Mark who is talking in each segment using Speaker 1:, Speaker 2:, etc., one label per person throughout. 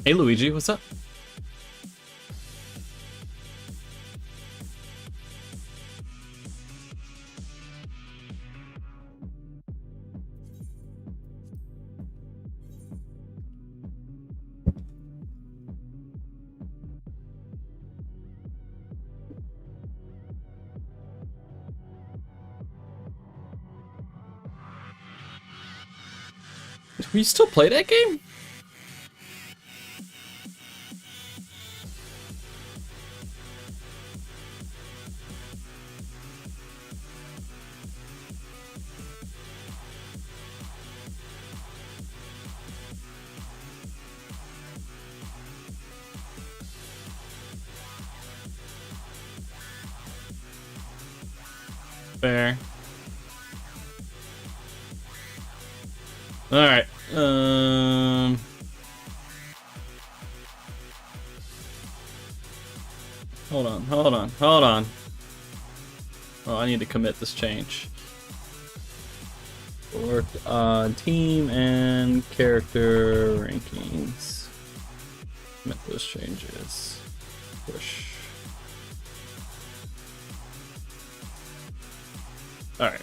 Speaker 1: Hey Luigi, what's up? Do we still play that game? Fair. Alright. Hold on. Oh, I need to commit this change. Worked on team and character rankings. Commit those changes. Push. Alright.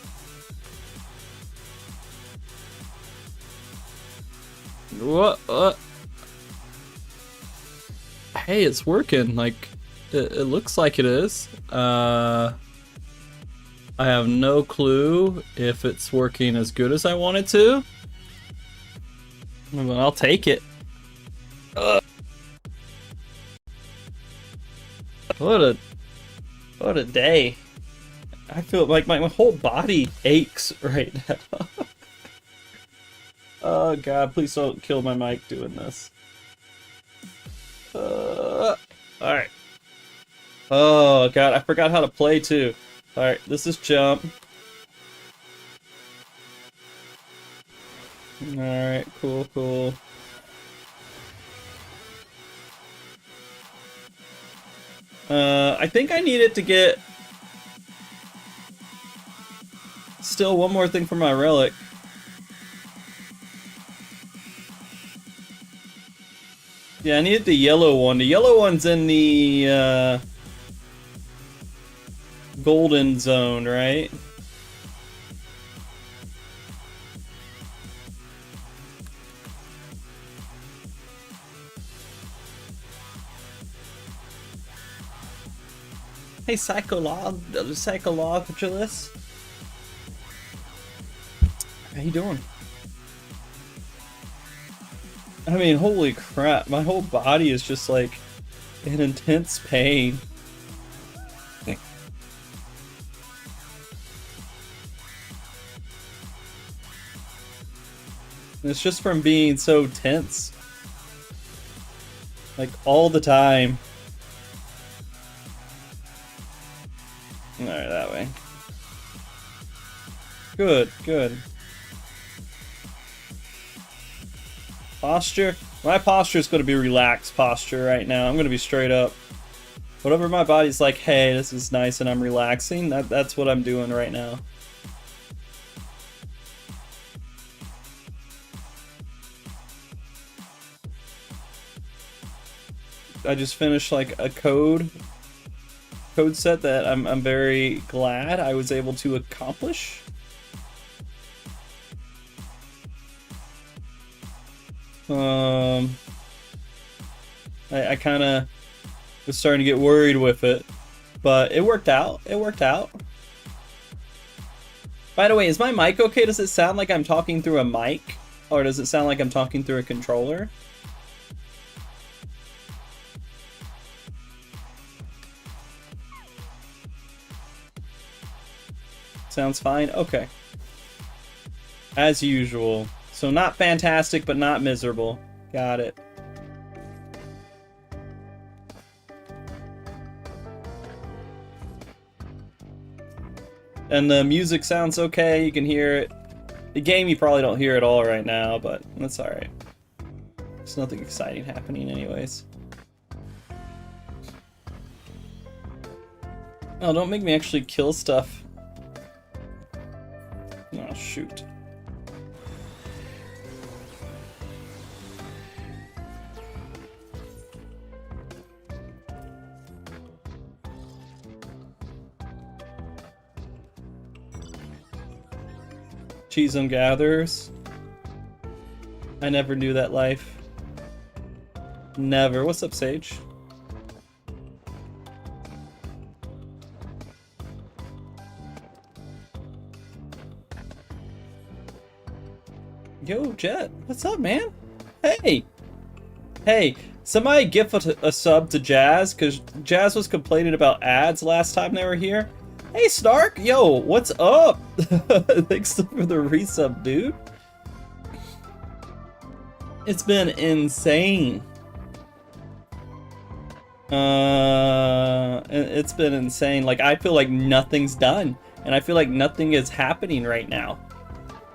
Speaker 1: What? Hey, it's working. Like, it looks like it is. I have no clue if it's working as good as I want it to. But I'll take it. What a day. I feel like my whole body aches right now. Oh god, please don't kill my mic doing this. Alright. Oh god, I forgot how to play too. Alright, this is jump. Alright, cool. I think I needed to get still one more thing for my relic. Yeah, I needed the yellow one. The yellow one's in the golden zone, right? Hey, psychologist. How you doing? I mean, holy crap, my whole body is just like in intense pain. It's just from being so tense. Like, all the time. Alright, that way. Good. Posture? My posture is going to be relaxed posture right now. I'm going to be straight up. Whatever my body's like, hey, this is nice and I'm relaxing, that's what I'm doing right now. I just finished like a code set that I'm very glad I was able to accomplish. I kind of was starting to get worried with it, but it worked out. By the way, is my mic okay? Does it sound like I'm talking through a mic, or does it sound like I'm talking through a controller? Sounds fine? Okay. As usual. So not fantastic, but not miserable. Got it. And the music sounds okay, you can hear it. The game you probably don't hear at all right now, but that's alright. There's nothing exciting happening anyways. Oh, don't make me actually kill stuff. Oh, shoot. Cheese and gatherers. I never knew that life. Never. What's up, Sage? Yo, Jet. What's up, man? Hey. Hey. Somebody give a sub to Jazz, because Jazz was complaining about ads last time they were here. Hey, Snark! Yo, what's up? Thanks for the resub, dude. It's been insane. It's been insane. Like, I feel like nothing's done. And I feel like nothing is happening right now.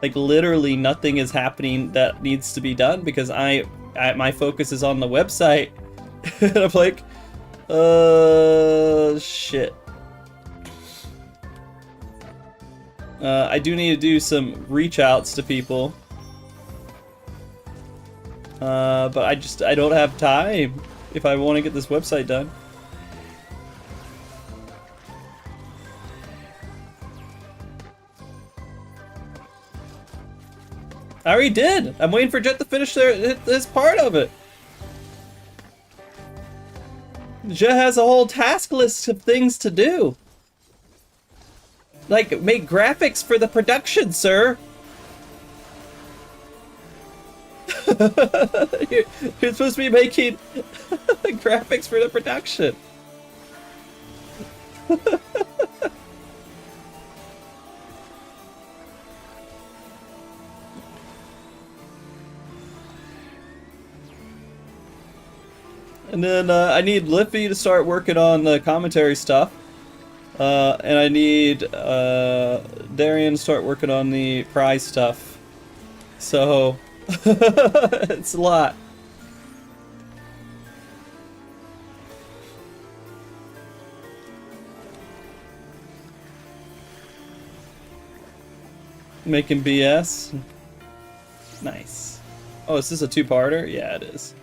Speaker 1: Like, literally nothing is happening that needs to be done because my focus is on the website. And I'm like, shit. I do need to do some reach outs to people. But I don't have time if I want to get this website done. I already did. I'm waiting for Jet to finish his part of it. Jet has a whole task list of things to do. Like, make graphics for the production, sir. You're supposed to be making graphics for the production. And then I need Liffy to start working on the commentary stuff. And I need Darian to start working on the prize stuff. So, it's a lot. Making BS. Nice. Oh, is this a two-parter? Yeah, it is.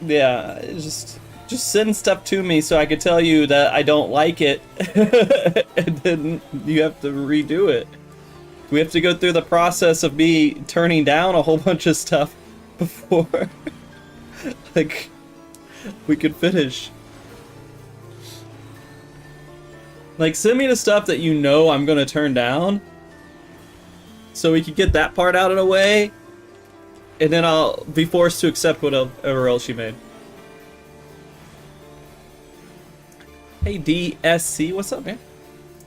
Speaker 1: Yeah, just send stuff to me so I could tell you that I don't like it, and then you have to redo it. We have to go through the process of me turning down a whole bunch of stuff before, like, we could finish. Like, send me the stuff that you know I'm gonna turn down, so we could get that part out of the way. And then I'll be forced to accept whatever else you made. Hey DSC, what's up, man?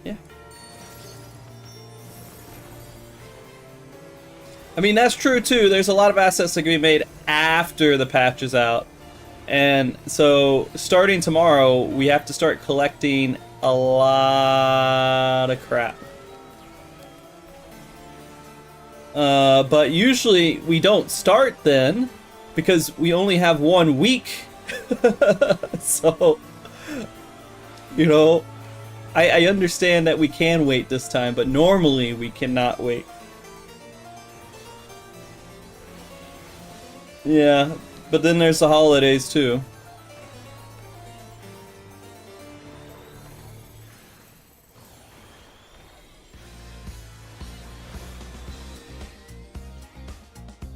Speaker 1: Yeah. I mean, that's true too. There's a lot of assets that can be made after the patch is out. And so, starting tomorrow, we have to start collecting a lot of crap. But usually we don't start then because we only have 1 week. So, you know, I understand that we can wait this time, but normally we cannot wait. Yeah, but then there's the holidays too.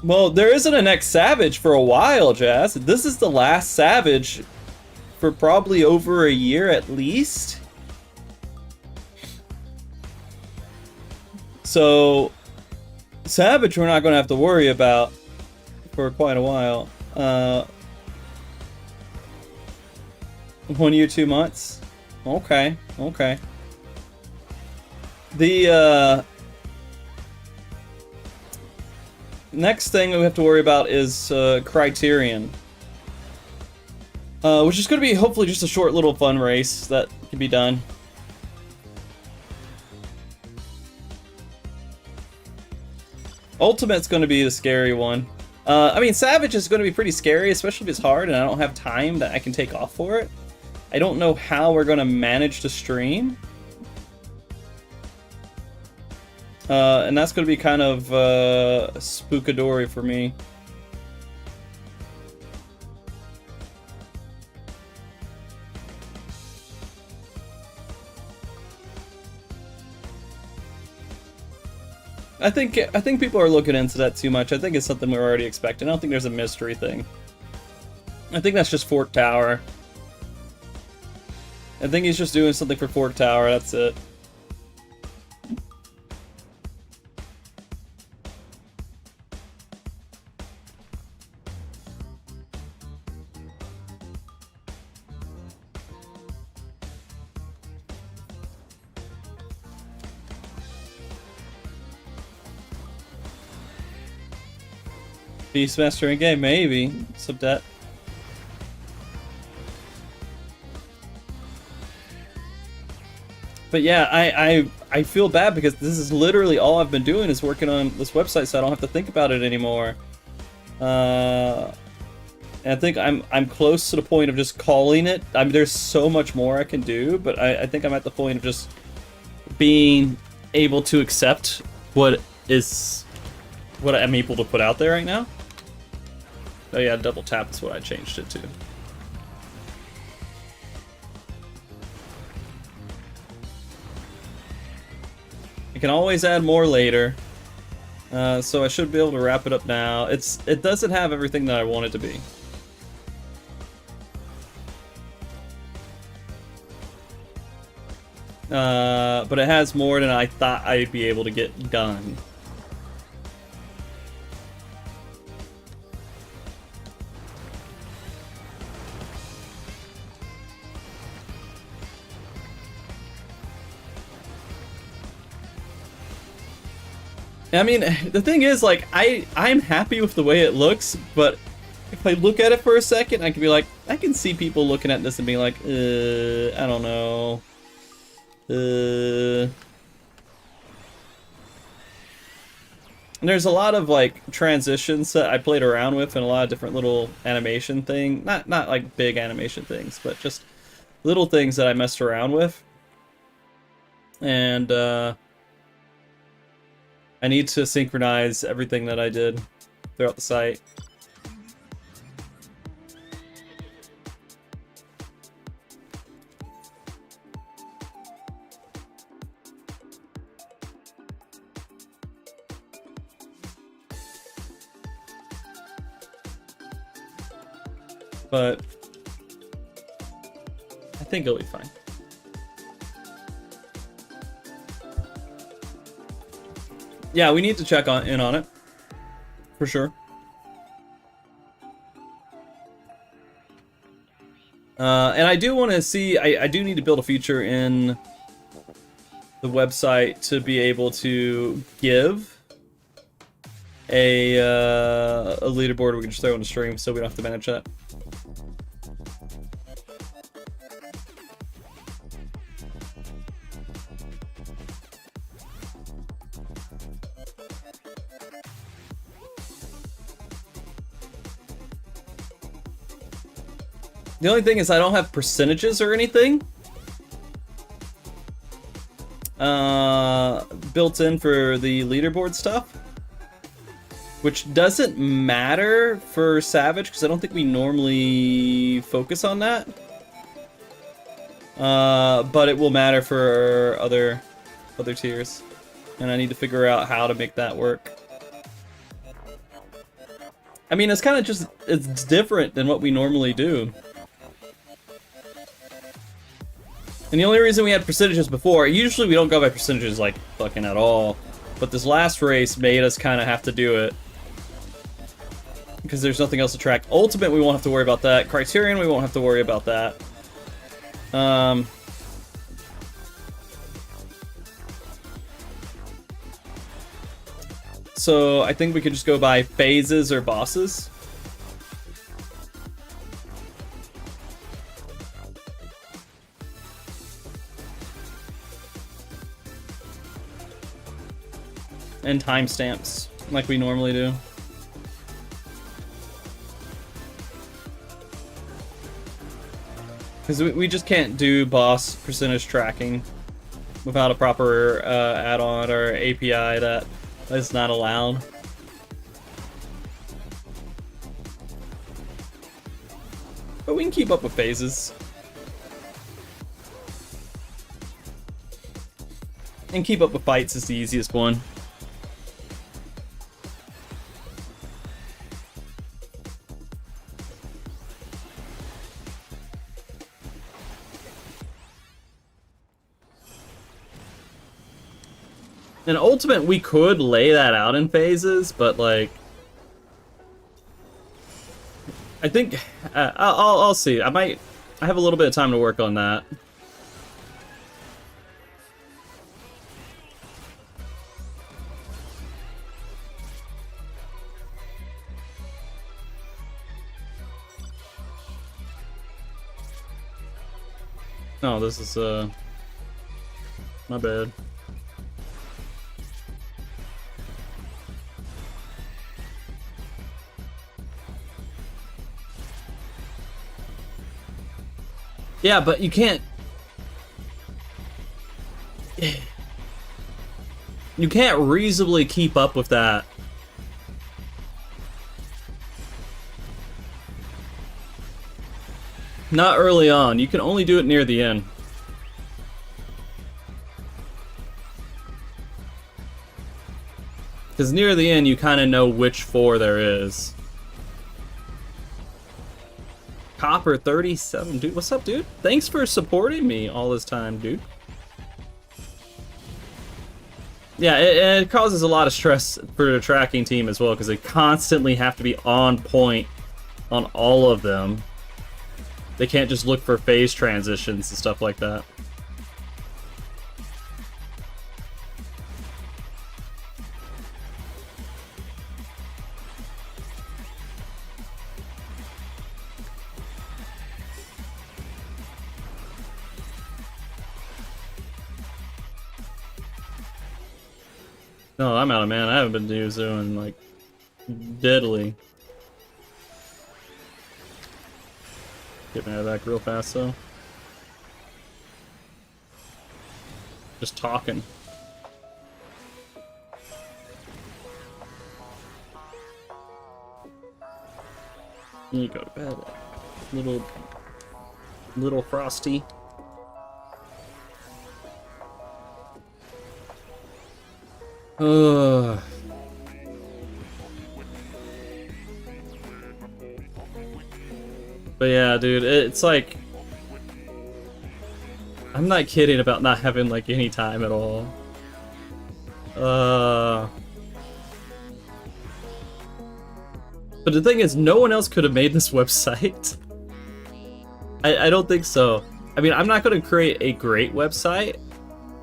Speaker 1: Well, there isn't a next Savage for a while, Jazz. This is the last Savage for probably over a year at least. So, Savage we're not going to have to worry about for quite a while. 1 year, 2 months? Okay, okay. The, next thing we have to worry about is Criterion. Which is going to be hopefully just a short little fun race that can be done. Ultimate's going to be the scary one. I mean, Savage is going to be pretty scary, especially if it's hard and I don't have time that I can take off for it. I don't know how we're going to manage to stream. And that's going to be kind of spookadori for me. I think people are looking into that too much. I think it's something we're already expecting. I don't think there's a mystery thing. I think that's just Fort Tower. I think he's just doing something for Fort Tower, that's it. Beastmaster in game, maybe. Some debt. But yeah, I feel bad because this is literally all I've been doing is working on this website, so I don't have to think about it anymore. And I think I'm close to the point of just calling it. I mean, there's so much more I can do, but I think I'm at the point of just being able to accept what I'm able to put out there right now. Oh yeah, double tap is what I changed it to. I can always add more later, so I should be able to wrap it up now. It doesn't have everything that I want it to be. But it has more than I thought I'd be able to get done. I mean, the thing is, like, I'm happy with the way it looks, but if I look at it for a second, I can be like, I can see people looking at this and being like, I don't know. And there's a lot of, like, transitions that I played around with and a lot of different little animation thing. Not like big animation things, but just little things that I messed around with. And, I need to synchronize everything that I did throughout the site. But I think it'll be fine. Yeah, we need to check in on it, for sure. And I do want to see, I do need to build a feature in the website to be able to give a leaderboard we can just throw on the stream so we don't have to manage that. The only thing is I don't have percentages or anything built in for the leaderboard stuff, which doesn't matter for Savage because I don't think we normally focus on that. But it will matter for other tiers, and I need to figure out how to make that work. I mean, it's kind of just, it's different than what we normally do. And the only reason we had percentages before, usually we don't go by percentages like fucking at all, but this last race made us kind of have to do it. Because there's nothing else to track. Ultimate, we won't have to worry about that. Criterion, we won't have to worry about that. So I think we could just go by phases or bosses. And timestamps, like we normally do. Because we just can't do boss percentage tracking without a proper add-on or API that is not allowed. But we can keep up with phases. And keep up with fights is the easiest one. In Ultimate, we could lay that out in phases, but like, I think I'll see. I have a little bit of time to work on that. Oh, this is my bad. Yeah, but you can't... You can't reasonably keep up with that. Not early on. You can only do it near the end. Because near the end, you kind of know which 4 there is. Copper 37, dude. What's up, dude? Thanks for supporting me all this time, dude. Yeah, it causes a lot of stress for the tracking team as well, because they constantly have to be on point on all of them. They can't just look for phase transitions and stuff like that. No, I'm out of mana. I haven't been doing like deadly. Get mana back real fast though. Just talking. You go to bed, little Frosty. But yeah, dude, it's like, I'm not kidding about not having like any time at all. But the thing is, no one else could have made this website. I don't think so. I mean, I'm not going to create a great website,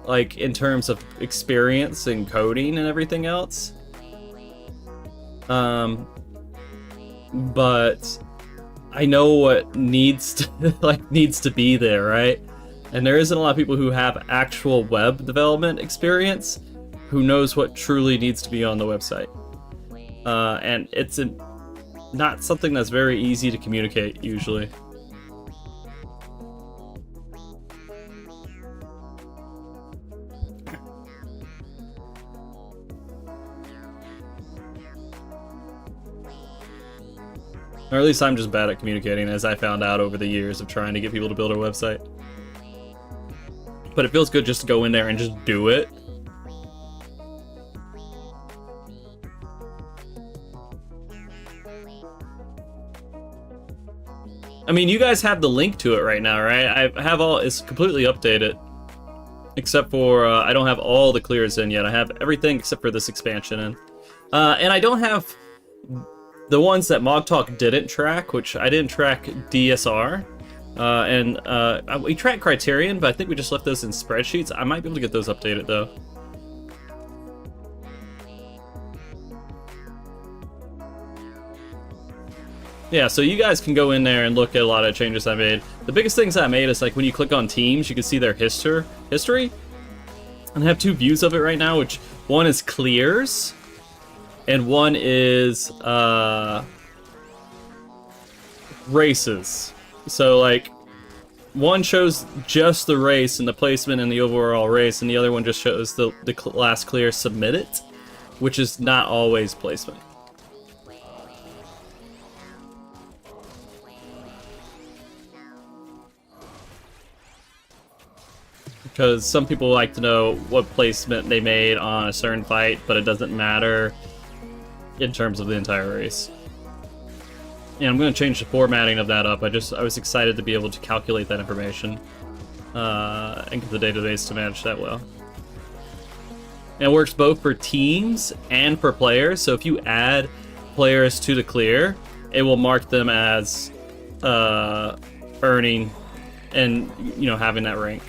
Speaker 1: like in terms of experience and coding and everything else. But I know what needs to be there, right? And there isn't a lot of people who have actual web development experience who knows what truly needs to be on the website. And it's not something that's very easy to communicate usually. Or at least I'm just bad at communicating, as I found out over the years of trying to get people to build a website. But it feels good just to go in there and just do it. I mean, you guys have the link to it right now, right? I have it's completely updated. Except for, I don't have all the clears in yet. I have everything except for this expansion in. And I don't have the ones that Mog Talk didn't track, which I didn't track DSR. We tracked Criterion, but I think we just left those in spreadsheets. I might be able to get those updated, though. Yeah, so you guys can go in there and look at a lot of changes I made. The biggest things I made is like when you click on teams, you can see their history. And I have 2 views of it right now, which one is clears, and one is races. So like, one shows just the race and the placement in the overall race, and the other one just shows the last clear submitted, which is not always placement. Because some people like to know what placement they made on a certain fight, but it doesn't matter in terms of the entire race. And I'm going to change the formatting of that up. I was excited to be able to calculate that information and get the database to manage that well. And it works both for teams and for players. So if you add players to the clear, it will mark them as earning and, you know, having that rank.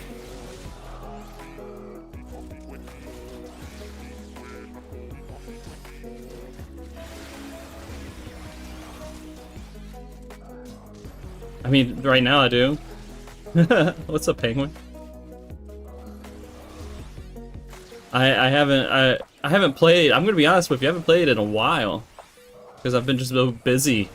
Speaker 1: I mean, right now I do. What's up, Penguin? I haven't played. I'm gonna be honest with you. I haven't played in a while because I've been just so busy.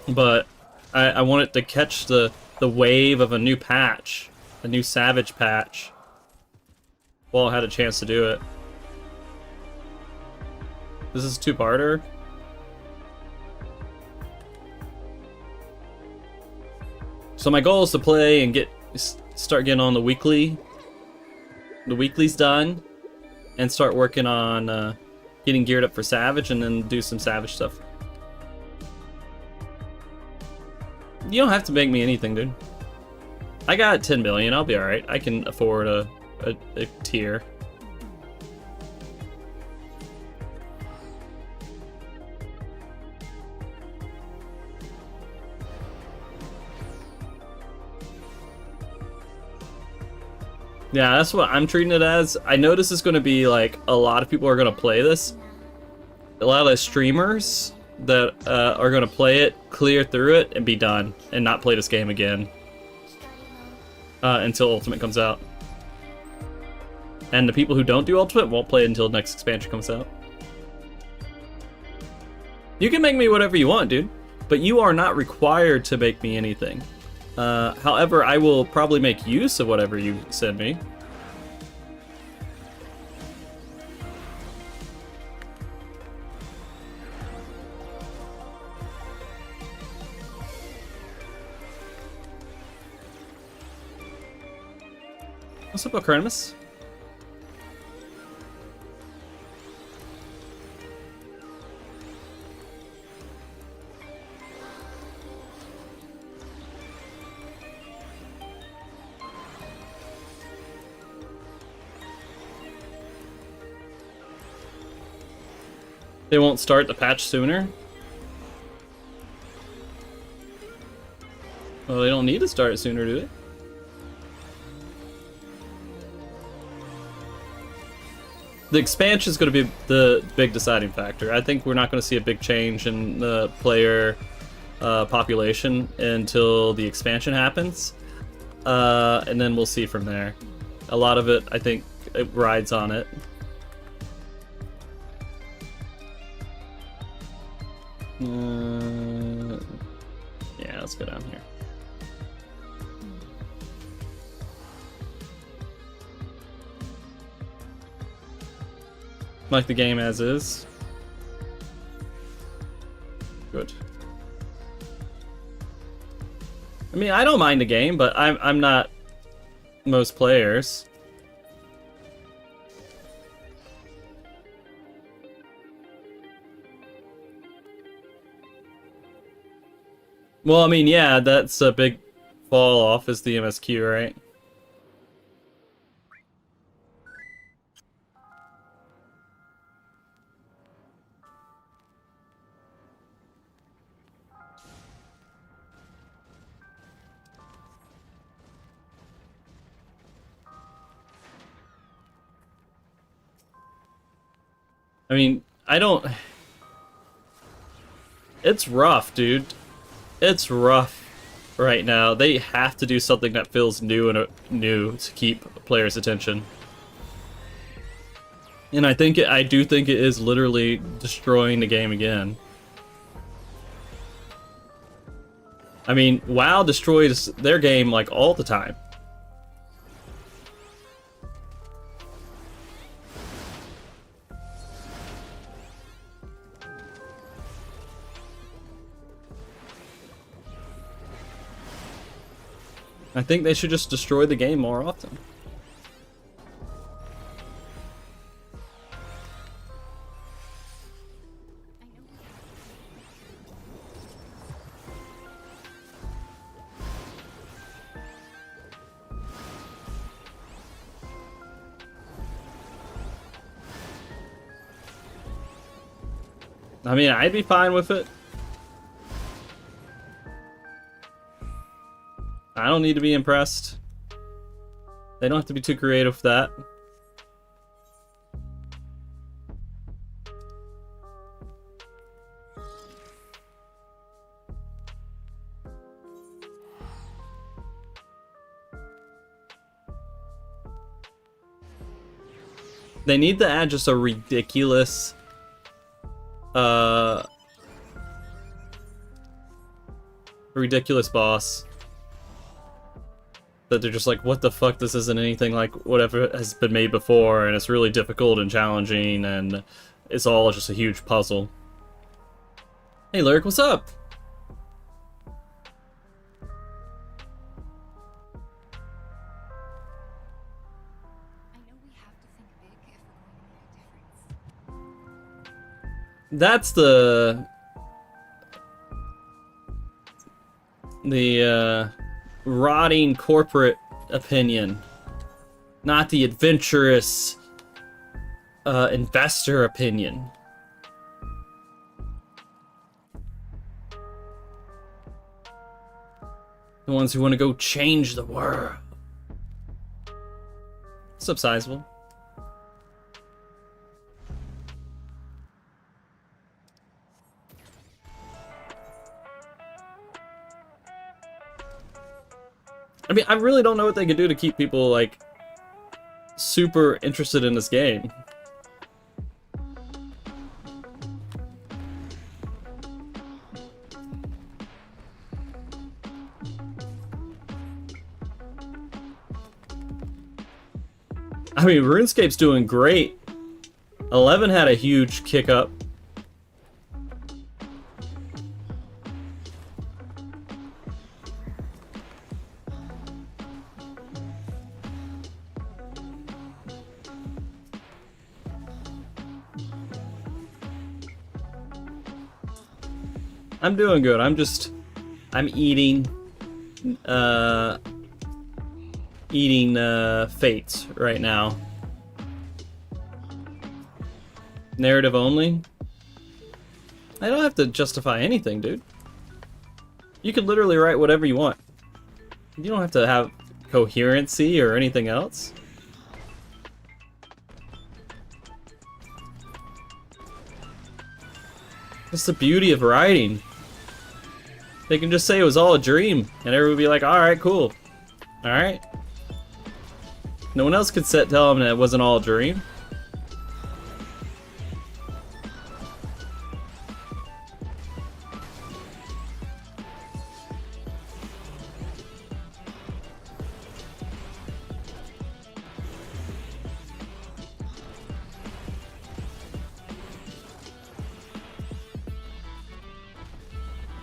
Speaker 1: But I wanted to catch the wave of a new patch, a new Savage patch, while I had a chance to do it. This is a two-parter. So my goal is to play and start getting on the weeklies done, and start working on getting geared up for Savage, and then do some Savage stuff. You don't have to make me anything, dude. I got 10 million. I'll be all right. I can afford a tier. Yeah, that's what I'm treating it as. I know this is going to be like a lot of people are going to play this. A lot of the streamers that are going to play it, clear through it, and be done, and not play this game again until Ultimate comes out. And the people who don't do Ultimate won't play it until the next expansion comes out. You can make me whatever you want, dude, but you are not required to make me anything. However, I will probably make use of whatever you send me. What's up, Acronimus? They won't start the patch sooner? Well, they don't need to start it sooner, do they? The expansion is going to be the big deciding factor. I think we're not going to see a big change in the player population until the expansion happens. And then we'll see from there. A lot of it, I think, it rides on it. Yeah, let's go down here. Like the game as is. Good. I mean, I don't mind the game, but I'm not most players. Well, I mean, yeah, that's a big fall off is the MSQ, right? I mean, I don't... It's rough, dude. It's rough right now. They have to do something that feels new and new to keep players' attention. And I do think it is literally destroying the game again. I mean, WoW destroys their game like all the time. I think they should just destroy the game more often. I mean, I'd be fine with it. I don't need to be impressed. They don't have to be too creative with that. They need to add just a ridiculous boss that they're just like, what the fuck, this isn't anything like whatever has been made before, and it's really difficult and challenging, and it's all just a huge puzzle. Hey Lyric, what's up? That's the rotting corporate opinion, not the adventurous investor opinion. The ones who want to go change the world. What's up, Sizable? I mean, I really don't know what they could do to keep people, like, super interested in this game. I mean, RuneScape's doing great. 11 had a huge kick up. I'm doing good. I'm eating Fates right now. Narrative only? I don't have to justify anything, dude. You could literally write whatever you want. You don't have to have coherency or anything else. That's the beauty of writing. They can just say it was all a dream, and everyone would be like, alright, cool. Alright. No one else could tell them that it wasn't all a dream.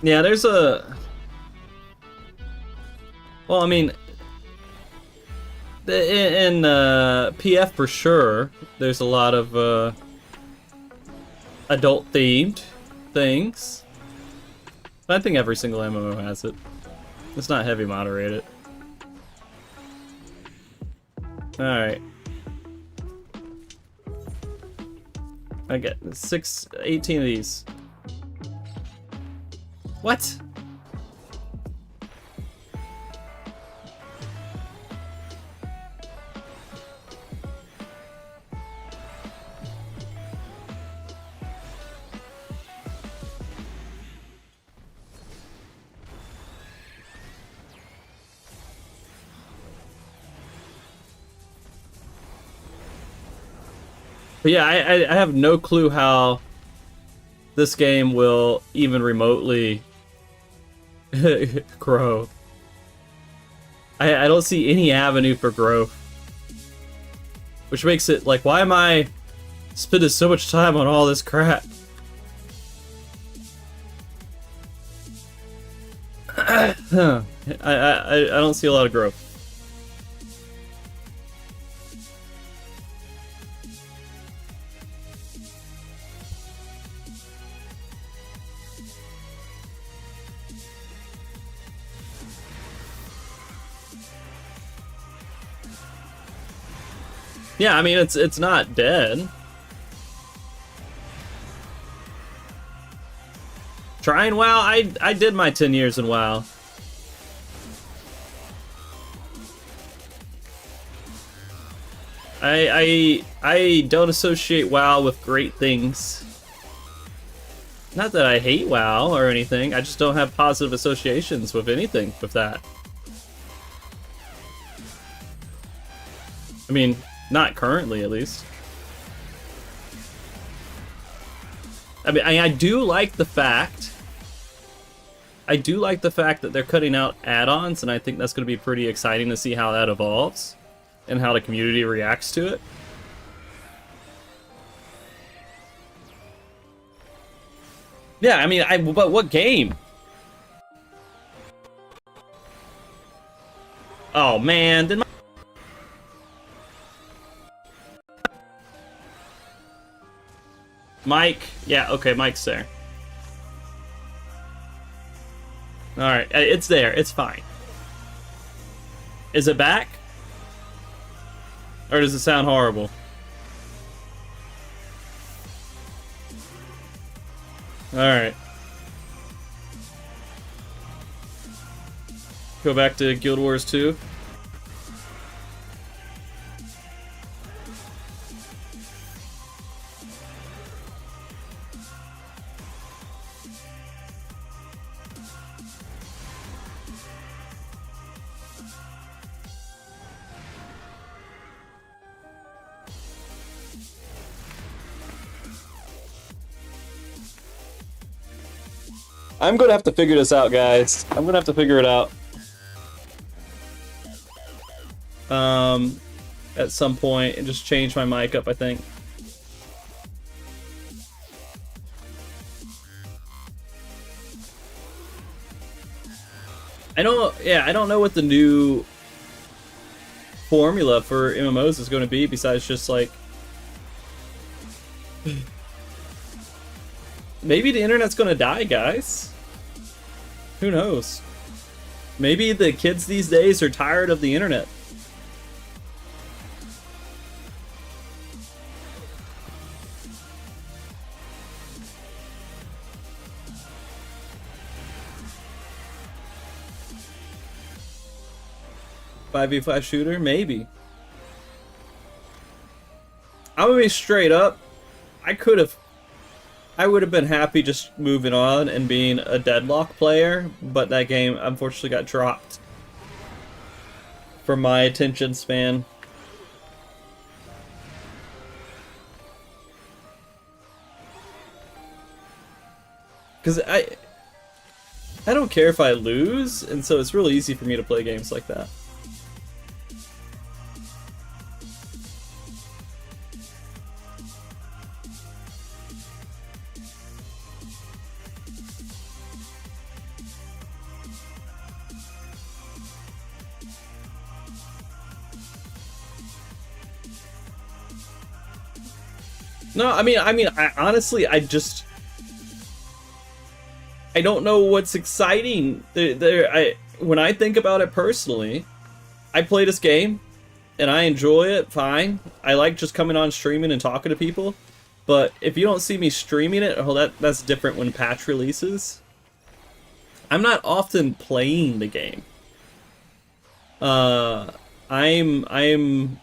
Speaker 1: Yeah, there's a... Well, I mean... In PF for sure, there's a lot of adult-themed things. I think every single MMO has it. It's not heavy moderated. Alright. I get 18 of these. What? But yeah, I have no clue how this game will even remotely grow. I don't see any avenue for growth. Which makes it like, why am I spending so much time on all this crap? I don't see a lot of growth. Yeah, I mean, it's not dead. Trying WoW? I did my 10 years in WoW. I don't associate WoW with great things. Not that I hate WoW or anything, I just don't have positive associations with anything with that. I mean, not currently at least. I mean, I do like the fact... that they're cutting out add-ons, and I think that's going to be pretty exciting to see how that evolves and how the community reacts to it. Yeah, I mean, but what game? Oh man, did my... Mike? Yeah, okay, Mike's there. Alright, it's there, it's fine. Is it back? Or does it sound horrible? Alright. Go back to Guild Wars 2. I'm gonna have to figure this out, guys. I'm gonna have to figure it out. At some point, and just change my mic up, I think. I don't know what the new formula for MMOs is going to be, besides just like... Maybe the internet's gonna die, guys. Who knows? Maybe the kids these days are tired of the internet. .5v5 shooter? Maybe. I'm gonna be straight up. I would have been happy just moving on and being a Deadlock player, but that game unfortunately got dropped from my attention span. Because I don't care if I lose, and so it's really easy for me to play games like that. No, I mean, I honestly, I don't know what's exciting. When I think about it personally, I play this game, and I enjoy it, fine. I like just coming on streaming and talking to people, but if you don't see me streaming it, well, that's different when patch releases. I'm not often playing the game. I'm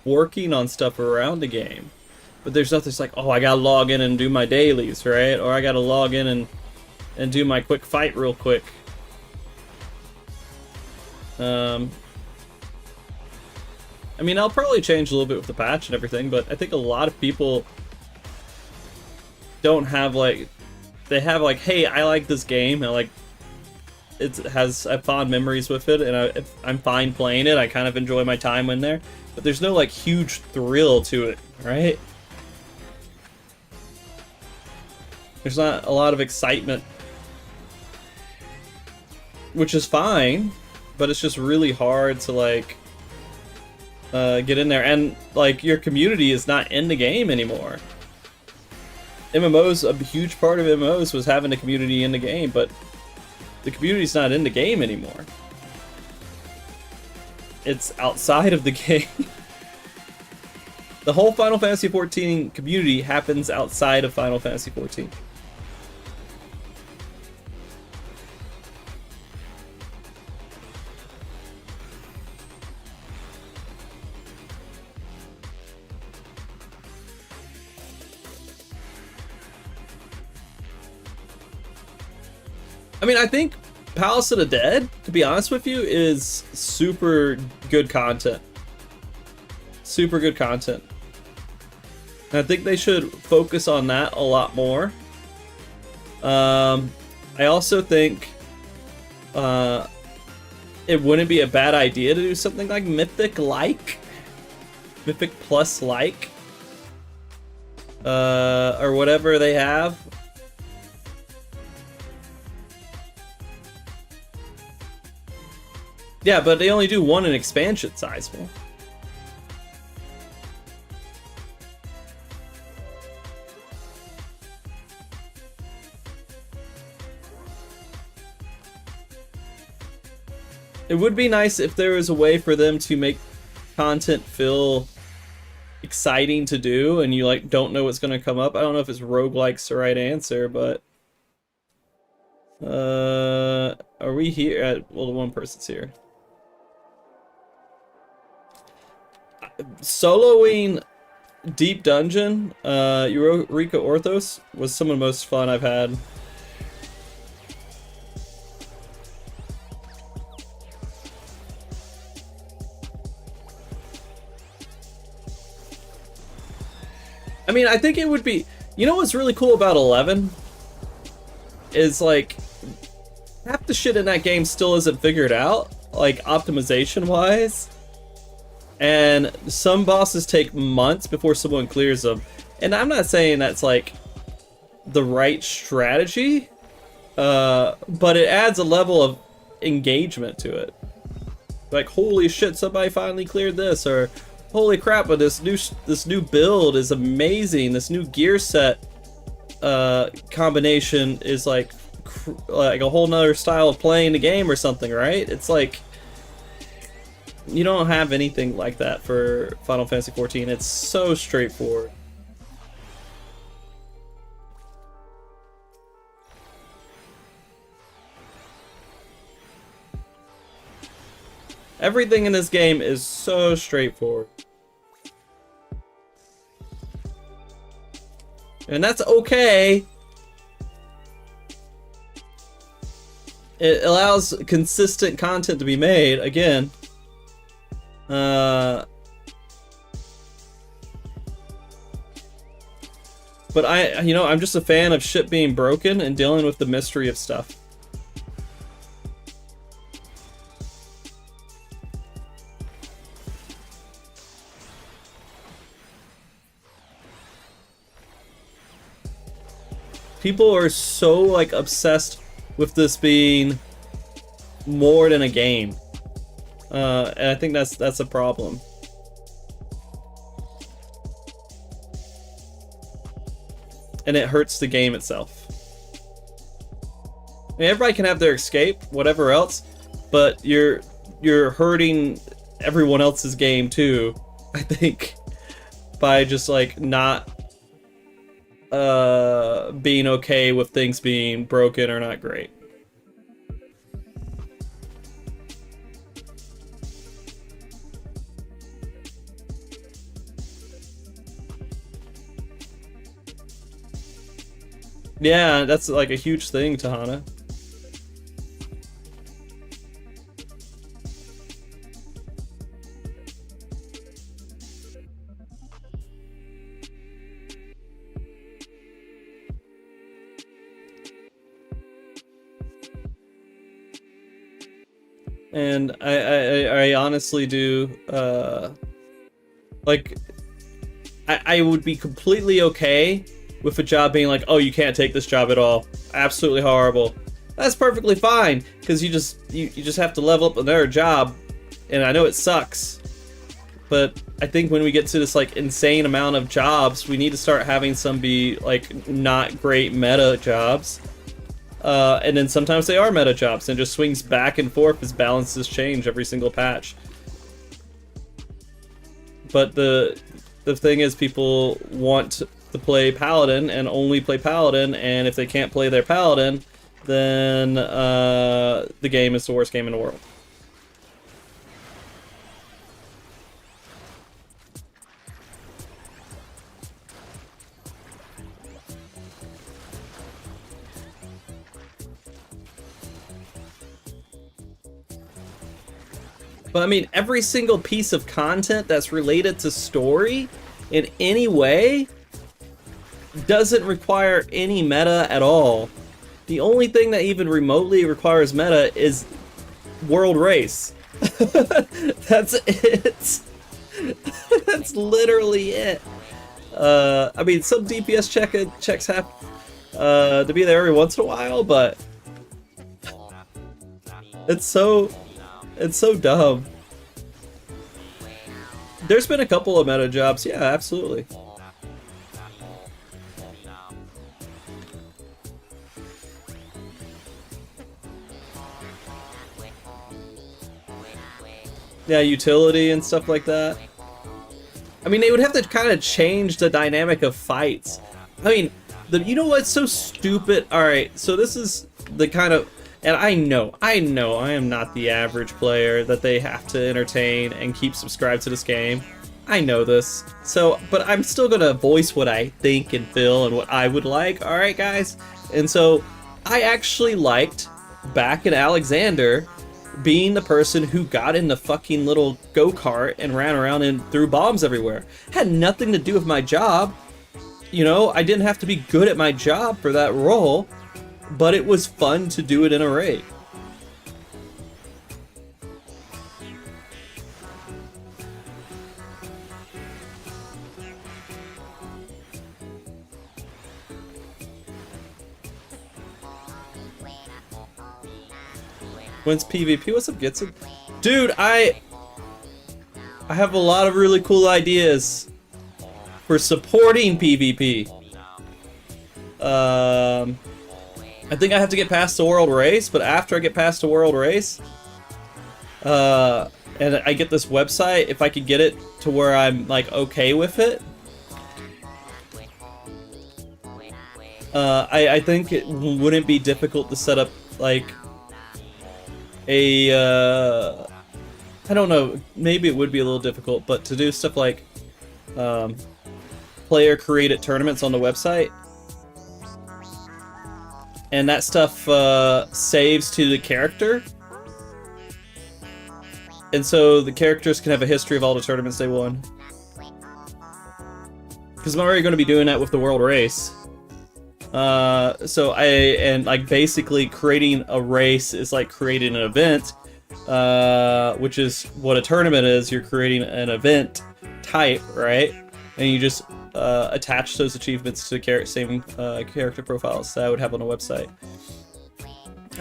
Speaker 1: working on stuff around the game, but there's nothing like, oh, I gotta log in and do my dailies, right? Or I gotta log in and do my quick fight real quick. I mean, I'll probably change a little bit with the patch and everything, but I think a lot of people don't have like, they have like, hey, I like this game, I have fond memories with it, and I'm fine playing it. I kind of enjoy my time in there, but there's no like huge thrill to it, right? There's not a lot of excitement, which is fine, but it's just really hard to like get in there, and like your community is not in the game anymore. MMOs, a huge part of MMOs was having a community in the game, but the community's not in the game anymore. It's outside of the game. The whole Final Fantasy XIV community happens outside of Final Fantasy XIV. I mean, I think Palace of the Dead, to be honest with you, is super good content. Super good content. And I think they should focus on that a lot more. I also think it wouldn't be a bad idea to do something like Mythic-like. Mythic Plus-like. Or whatever they have. Yeah, but they only do one in expansion sizable. It would be nice if there was a way for them to make content feel exciting to do and you like don't know what's going to come up. I don't know if it's roguelike's the right answer, but are we here? Well, the one person's here. Soloing Deep Dungeon, Eureka Orthos was some of the most fun I've had. I mean, I think it would be... You know what's really cool about 11? Is, like, half the shit in that game still isn't figured out, like, optimization-wise. And some bosses take months before someone clears them. And I'm not saying that's, like, the right strategy, but it adds a level of engagement to it. Like, holy shit, somebody finally cleared this, or... Holy crap, but this new build is amazing. This new gear set combination is like a whole nother style of playing the game or something, right? It's like you don't have anything like that for Final Fantasy XIV. It's so straightforward. Everything in this game is so straightforward. And that's okay. It allows consistent content to be made, again. But I'm just a fan of shit being broken and dealing with the mystery of stuff. People are so like obsessed with this being more than a game, and I think that's a problem. And it hurts the game itself. I mean, everybody can have their escape, whatever else, but you're hurting everyone else's game too, I think, by just like not being okay with things being broken or not great. Yeah, that's like a huge thing, Tahana. And I honestly do, like, I would be completely okay with a job being like, oh, you can't take this job at all. Absolutely horrible. That's perfectly fine, because you just have to level up another job, and I know it sucks. But I think when we get to this like insane amount of jobs, we need to start having some be like not great meta jobs. And then sometimes they are meta jobs and just swings back and forth as balances change every single patch. But the thing is, people want to play Paladin and only play Paladin, and if they can't play their Paladin, then the game is the worst game in the world. But I mean, every single piece of content that's related to story in any way doesn't require any meta at all. The only thing that even remotely requires meta is world race. That's it. That's literally it. I mean, some DPS checks have to be there every once in a while, but it's so dumb. There's been a couple of meta jobs, yeah, absolutely. Yeah, utility and stuff like that. I mean, they would have to kind of change the dynamic of fights. I mean, you know what's so stupid? Alright, so this is the kind of... And I know I am not the average player that they have to entertain and keep subscribed to this game. I know this. So, but I'm still gonna voice what I think and feel and what I would like, alright guys? And so, I actually liked, back in Alexander, being the person who got in the fucking little go-kart and ran around and threw bombs everywhere. Had nothing to do with my job. You know, I didn't have to be good at my job for that role, but it was fun to do it in a raid. When's PvP? What's up, Gitson? Dude, I have a lot of really cool ideas for supporting PvP. I think I have to get past the world race, but after I get past the world race, and I get this website, if I could get it to where I'm like okay with it, I think it wouldn't be difficult to set up like a I don't know, maybe it would be a little difficult, but to do stuff like player created tournaments on the website, and that stuff saves to the character, and so the characters can have a history of all the tournaments they won. Because I'm already going to be doing that with the world race. So like basically creating a race is like creating an event, which is what a tournament is. You're creating an event type, right? And you just attach those achievements to the same character profiles that I would have on a website.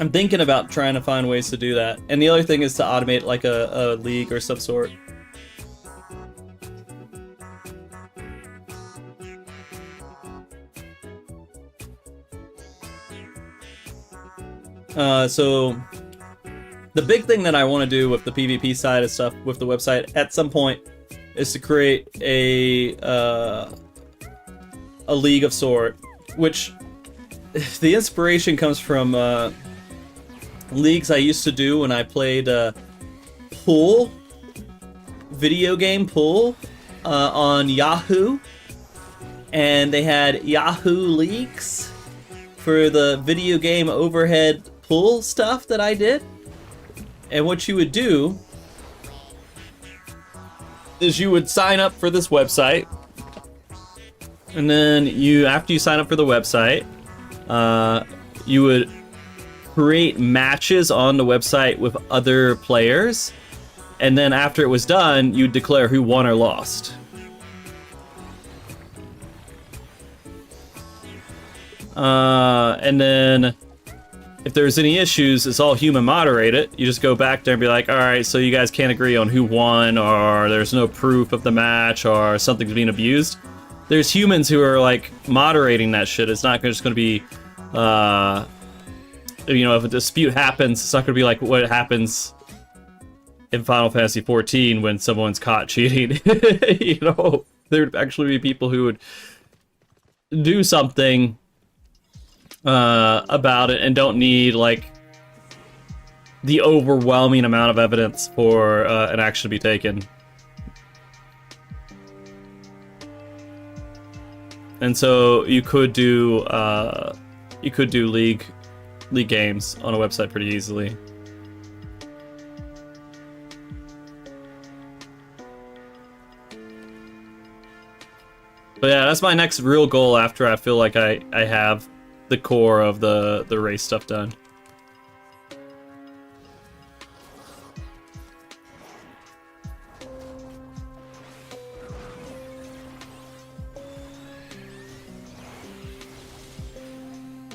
Speaker 1: I'm thinking about trying to find ways to do that. And the other thing is to automate like a league or some sort. So the big thing that I want to do with the PvP side of stuff with the website at some point is to create a league of sort, which the inspiration comes from leagues I used to do when I played pool, video game pool, on Yahoo, and they had Yahoo leagues for the video game overhead pool stuff that I did. And what you would do is you would sign up for this website, and then after you sign up for the website, you would create matches on the website with other players, and then after it was done, you'd declare who won or lost. And then if there's any issues, it's all human moderated. You just go back there and be like, all right, so you guys can't agree on who won, or there's no proof of the match, or something's being abused. There's humans who are like moderating that shit. It's not just going to be, you know, if a dispute happens, it's not going to be like what happens in Final Fantasy XIV when someone's caught cheating. You know, there would actually be people who would do something about it and don't need like the overwhelming amount of evidence for an action to be taken. And so you could do league games on a website pretty easily. But yeah, that's my next real goal after I feel like I have the core of the race stuff done.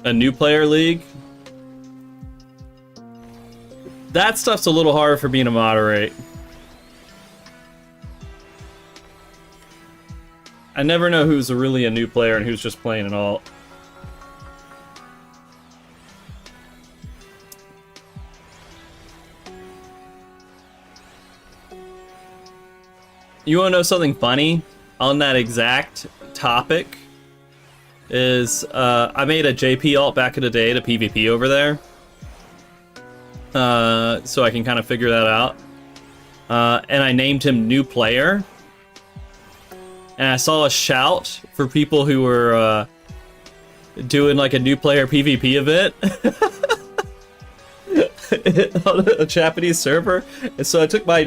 Speaker 1: A new player league? That stuff's a little hard for me to moderate. I never know who's really a new player and who's just playing an alt. You wanna know something funny? On that exact topic is, I made a JP alt back in the day to PvP over there. So I can kind of figure that out. And I named him New Player. And I saw a shout for people who were doing like a New Player PvP event on a Japanese server. And so I took my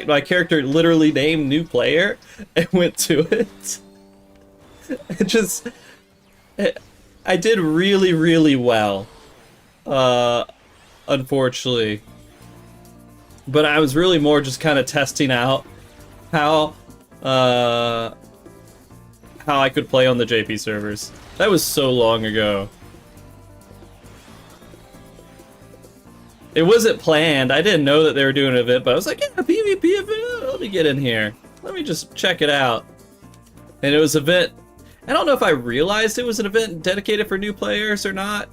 Speaker 1: my character literally named New Player and went to it. It just... I did really, really well. Unfortunately. But I was really more just kind of testing out how I could play on the JP servers. That was so long ago. It wasn't planned. I didn't know that they were doing an event, but I was like, yeah, PvP event, let me get in here. Let me just check it out. And it was an event. I don't know if I realized it was an event dedicated for new players or not.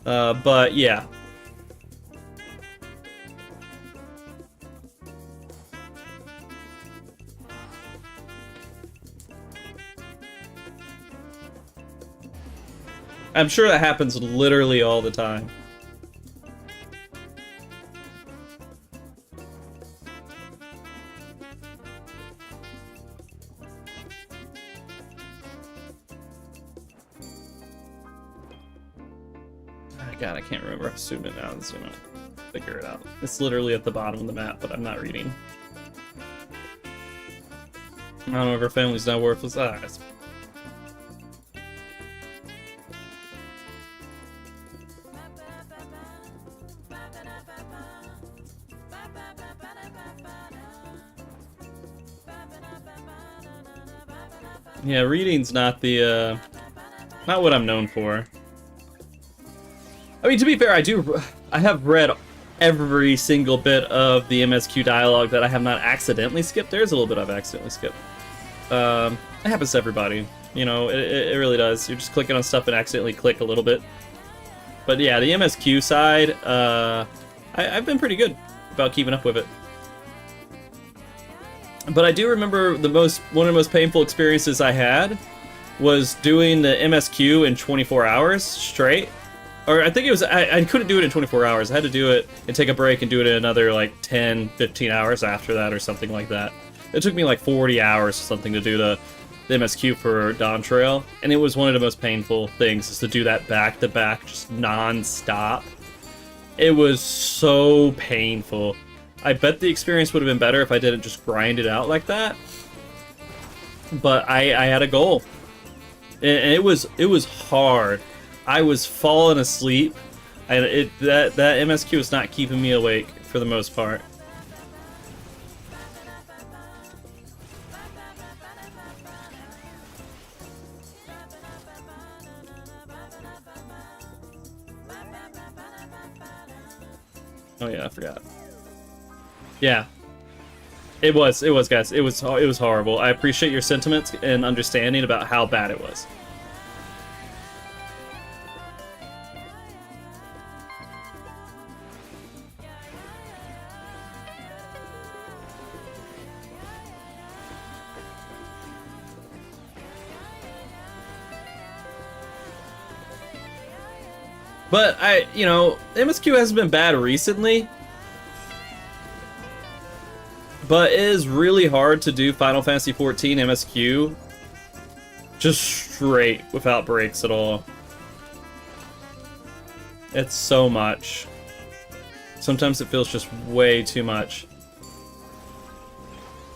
Speaker 1: But yeah. I'm sure that happens literally all the time. God, I can't remember. Zoom in now and zoom out. Figure it out. It's literally at the bottom of the map, but I'm not reading. I don't know if our family's not worthless eyes. Yeah, reading's not the, not what I'm known for. I mean, to be fair, I have read every single bit of the MSQ dialogue that I have not accidentally skipped. There's a little bit I've accidentally skipped. It happens to everybody. You know, it really does. You're just clicking on stuff and accidentally click a little bit. But yeah, the MSQ side, I've been pretty good about keeping up with it. But I do remember one of the most painful experiences I had was doing the MSQ in 24 hours straight. Or I think it was, I couldn't do it in 24 hours. I had to do it and take a break and do it in another like 10, 15 hours after that or something like that. It took me like 40 hours or something to do the MSQ for Dawn Trail. And it was one of the most painful things is to do that back to back, just non-stop. It was so painful. I bet the experience would have been better if I didn't just grind it out like that. But I had a goal. And it was hard. I was falling asleep. That MSQ was not keeping me awake for the most part. Oh yeah, I forgot. Yeah. It was guys. It was horrible. I appreciate your sentiments and understanding about how bad it was. But you know, MSQ hasn't been bad recently. But it is really hard to do Final Fantasy XIV MSQ just straight without breaks at all. It's so much. Sometimes it feels just way too much.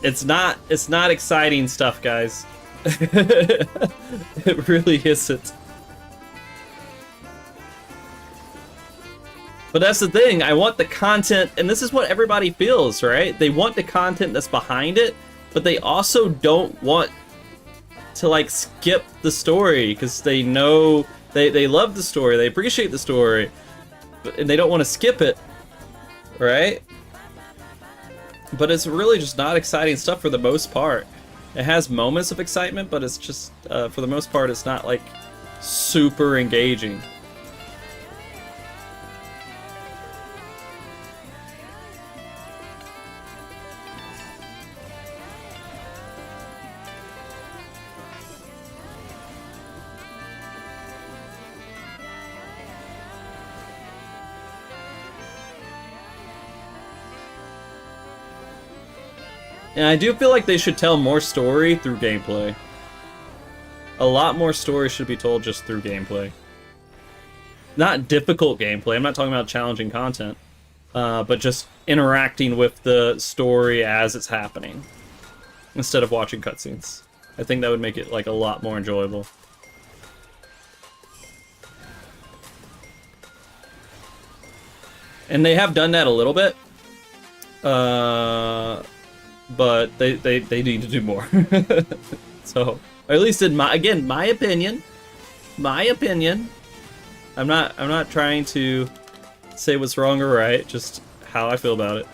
Speaker 1: It's not exciting stuff, guys. It really isn't. But that's the thing, I want the content, and this is what everybody feels, right? They want the content that's behind it, but they also don't want to like skip the story because they know they love the story, they appreciate the story, and they don't want to skip it, right? But it's really just not exciting stuff for the most part. It has moments of excitement, but it's just, for the most part, it's not like super engaging. And I do feel like they should tell more story through gameplay. A lot more story should be told just through gameplay. Not difficult gameplay, I'm not talking about challenging content. But just interacting with the story as it's happening. Instead of watching cutscenes. I think that would make it like a lot more enjoyable. And they have done that a little bit. But they need to do more. So, or at least in my opinion. I'm not trying to say what's wrong or right, just how I feel about it.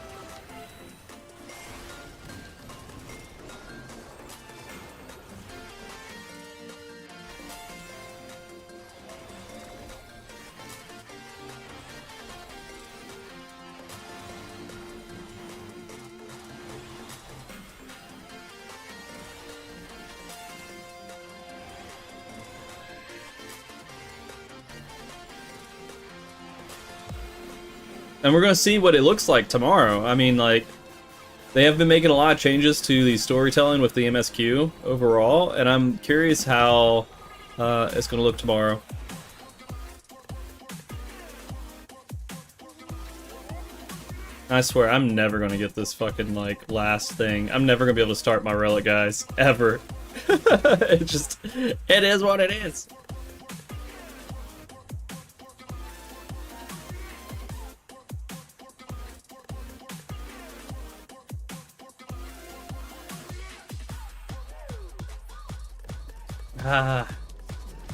Speaker 1: And we're gonna see what it looks like tomorrow. I mean, like, they have been making a lot of changes to the storytelling with the MSQ overall, and I'm curious how it's gonna look tomorrow. I swear, I'm never gonna get this fucking, like, last thing. I'm never gonna be able to start my relic, guys. Ever. It is what it is.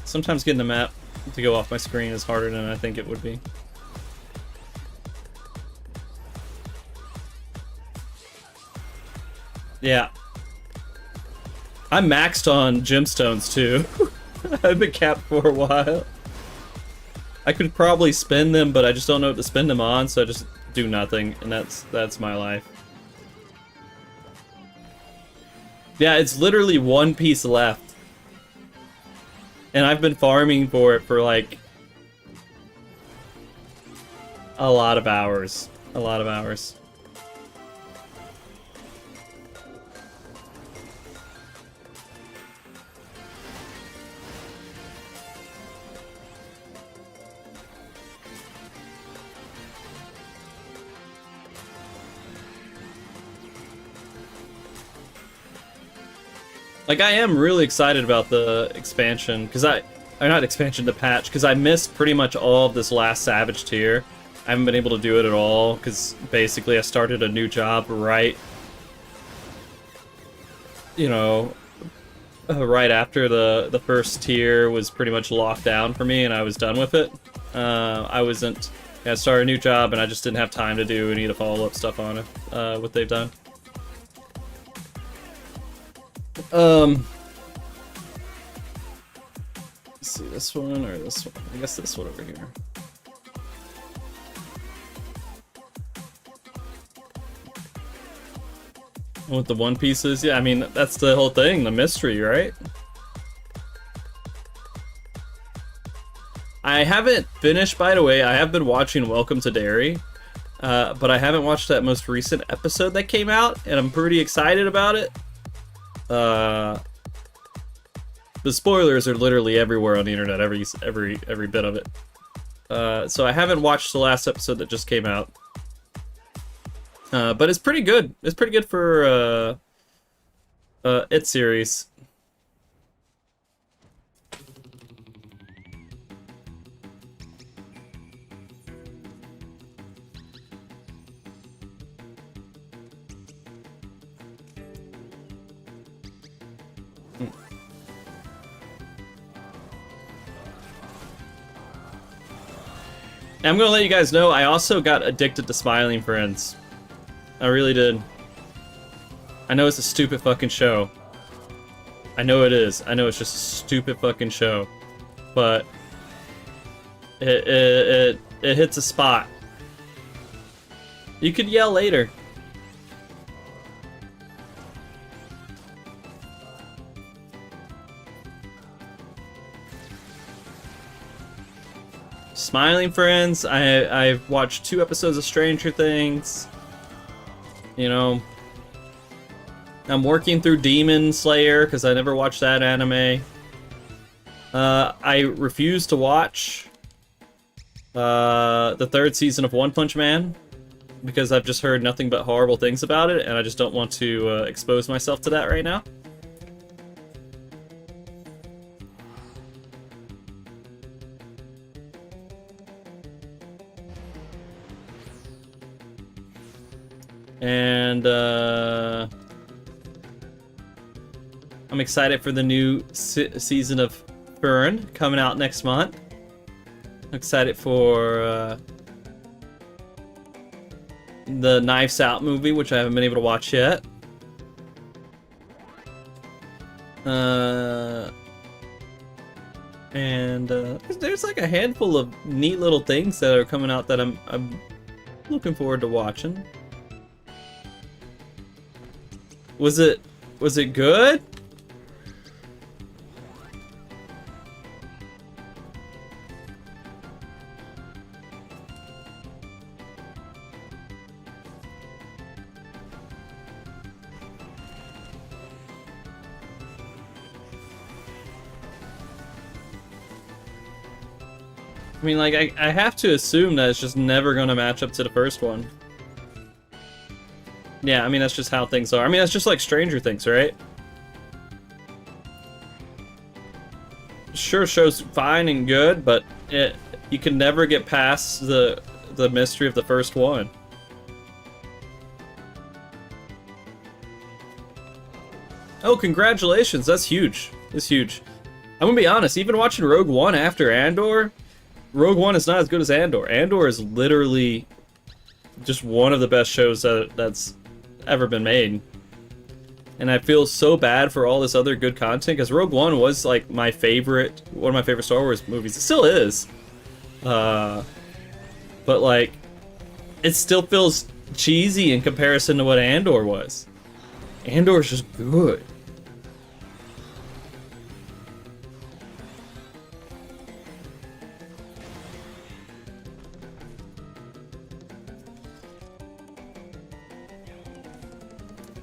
Speaker 1: Sometimes getting the map to go off my screen is harder than I think it would be. Yeah. I'm maxed on gemstones too. I've been capped for a while. I could probably spend them, but I just don't know what to spend them on, so I just do nothing, and that's my life. Yeah, it's literally one piece left. And I've been farming for it for like a lot of hours. A lot of hours. Like, I am really excited about the expansion, because or not expansion, the patch, because I missed pretty much all of this last Savage tier. I haven't been able to do it at all, because basically I started a new job right, you know, right after the first tier was pretty much locked down for me, and I was done with it. I started a new job, and I just didn't have time to do any of the follow-up stuff on it, what they've done. Let's see, this one or this one? I guess this one over here. With the One Pieces, yeah, I mean, that's the whole thing, the mystery, right? I haven't finished, by the way. I have been watching Welcome to Derry, but I haven't watched that most recent episode that came out, and I'm pretty excited about it. The spoilers are literally everywhere on the internet, every bit of it. So I haven't watched the last episode that just came out. But it's pretty good. It's pretty good for It series. I'm gonna let you guys know, I also got addicted to Smiling Friends. I really did. I know it's a stupid fucking show. I know it is. I know it's just a stupid fucking show. But it hits a spot. You could yell later. Smiling Friends. I've watched 2 episodes of Stranger Things. You know, I'm working through Demon Slayer because I never watched that anime. I refuse to watch the 3rd season of One Punch Man because I've just heard nothing but horrible things about it, and I just don't want to expose myself to that right now. And I'm excited for the new season of Fern coming out next month. I'm excited for the Knives Out movie, which I haven't been able to watch yet. And there's like a handful of neat little things that are coming out that I'm looking forward to watching. Was it good? I mean, like, I have to assume that it's just never gonna match up to the first one. Yeah, I mean, that's just how things are. I mean, that's just like Stranger Things, right? Sure, show's fine and good, but you can never get past the mystery of the first one. Oh, congratulations! That's huge. It's huge. I'm gonna be honest. Even watching Rogue One after Andor, Rogue One is not as good as Andor. Andor is literally just one of the best shows that's ever been made. And I feel so bad for all this other good content, because Rogue One was like one of my favorite Star Wars movies. It still is. But like, it still feels cheesy in comparison to what Andor was. Andor is just good.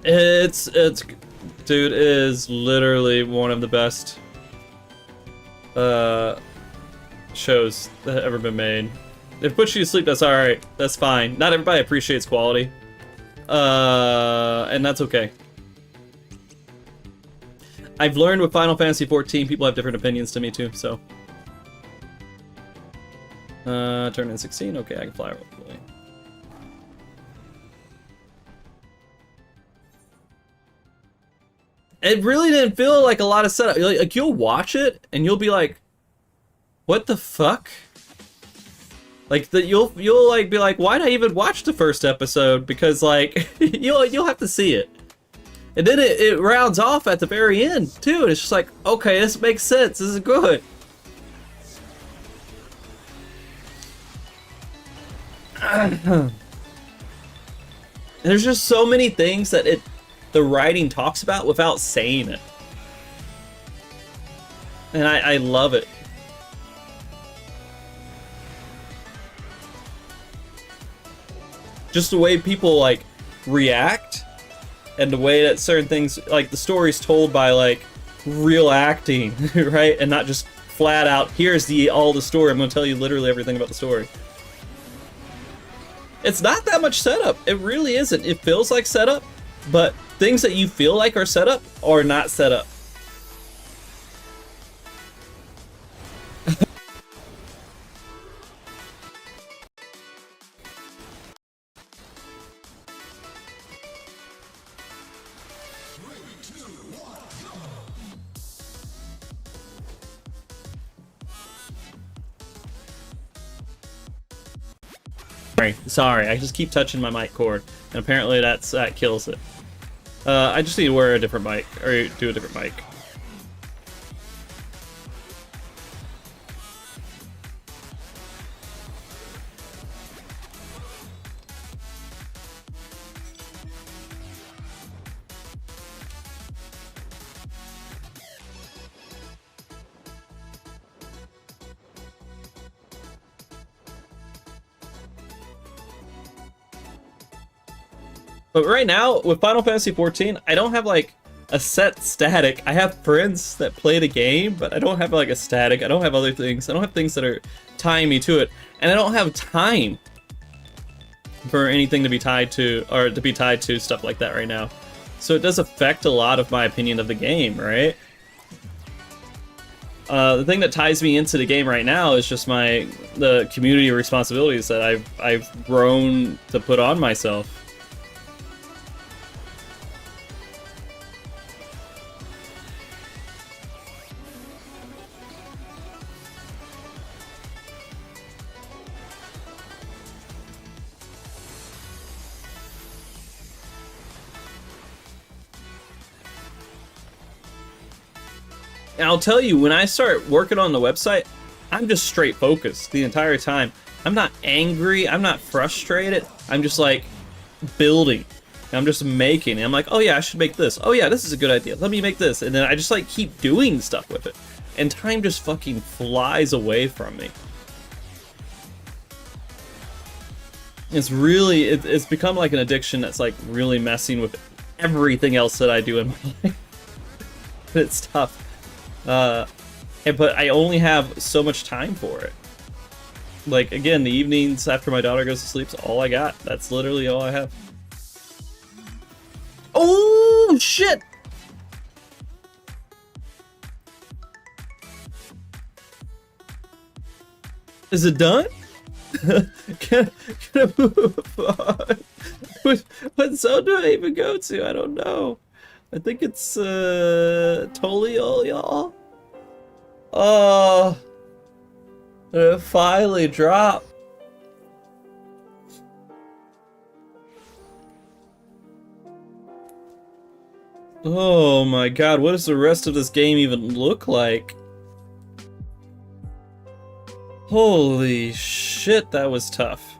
Speaker 1: It's dude, it is literally one of the best shows that have ever been made. If it puts you to sleep, that's alright. That's fine. Not everybody appreciates quality. And that's okay. I've learned with Final Fantasy XIV, people have different opinions to me too, so. Turn in 16, okay, I can fly really. It really didn't feel like a lot of setup. Like, you'll watch it and you'll be like, what the fuck? Like, you'll like be like, why'd I even watch the first episode? Because like, you'll have to see it. And then it rounds off at the very end too, and it's just like, okay, this makes sense, this is good. There's just so many things that the writing talks about without saying it. And I love it. Just the way people like react, and the way that certain things, like the story's told by like real acting, right? And not just flat out, here's all the story, I'm gonna tell you literally everything about the story. It's not that much setup. It really isn't. It feels like setup, but things that you feel like are set up or not set up. Sorry, I just keep touching my mic cord, and apparently that kills it. I just need to wear a different mic, or do a different mic. But right now, with Final Fantasy XIV, I don't have like a set static. I have friends that play the game, but I don't have like a static. I don't have other things. I don't have things that are tying me to it. And I don't have time for anything to be tied to, or to be tied to stuff like that right now. So it does affect a lot of my opinion of the game, right? The thing that ties me into the game right now is just the community responsibilities that I've grown to put on myself. And I'll tell you, when I start working on the website, I'm just straight focused the entire time. I'm not angry, I'm not frustrated, I'm just like building. I'm just making. I'm like, oh yeah, I should make this. Oh yeah, this is a good idea. Let me make this. And then I just like keep doing stuff with it. And time just fucking flies away from me. It's really, it's become like an addiction that's like really messing with everything else that I do in my life. It's tough. But I only have so much time for it. Like, again, the evenings after my daughter goes to sleep is all I got. That's literally all I have. Oh, shit! Is it done? Can I move on? What zone do I even go to? I don't know. I think it's Toliol, y'all. Oh, it finally dropped. Oh my god, what does the rest of this game even look like? Holy shit, that was tough.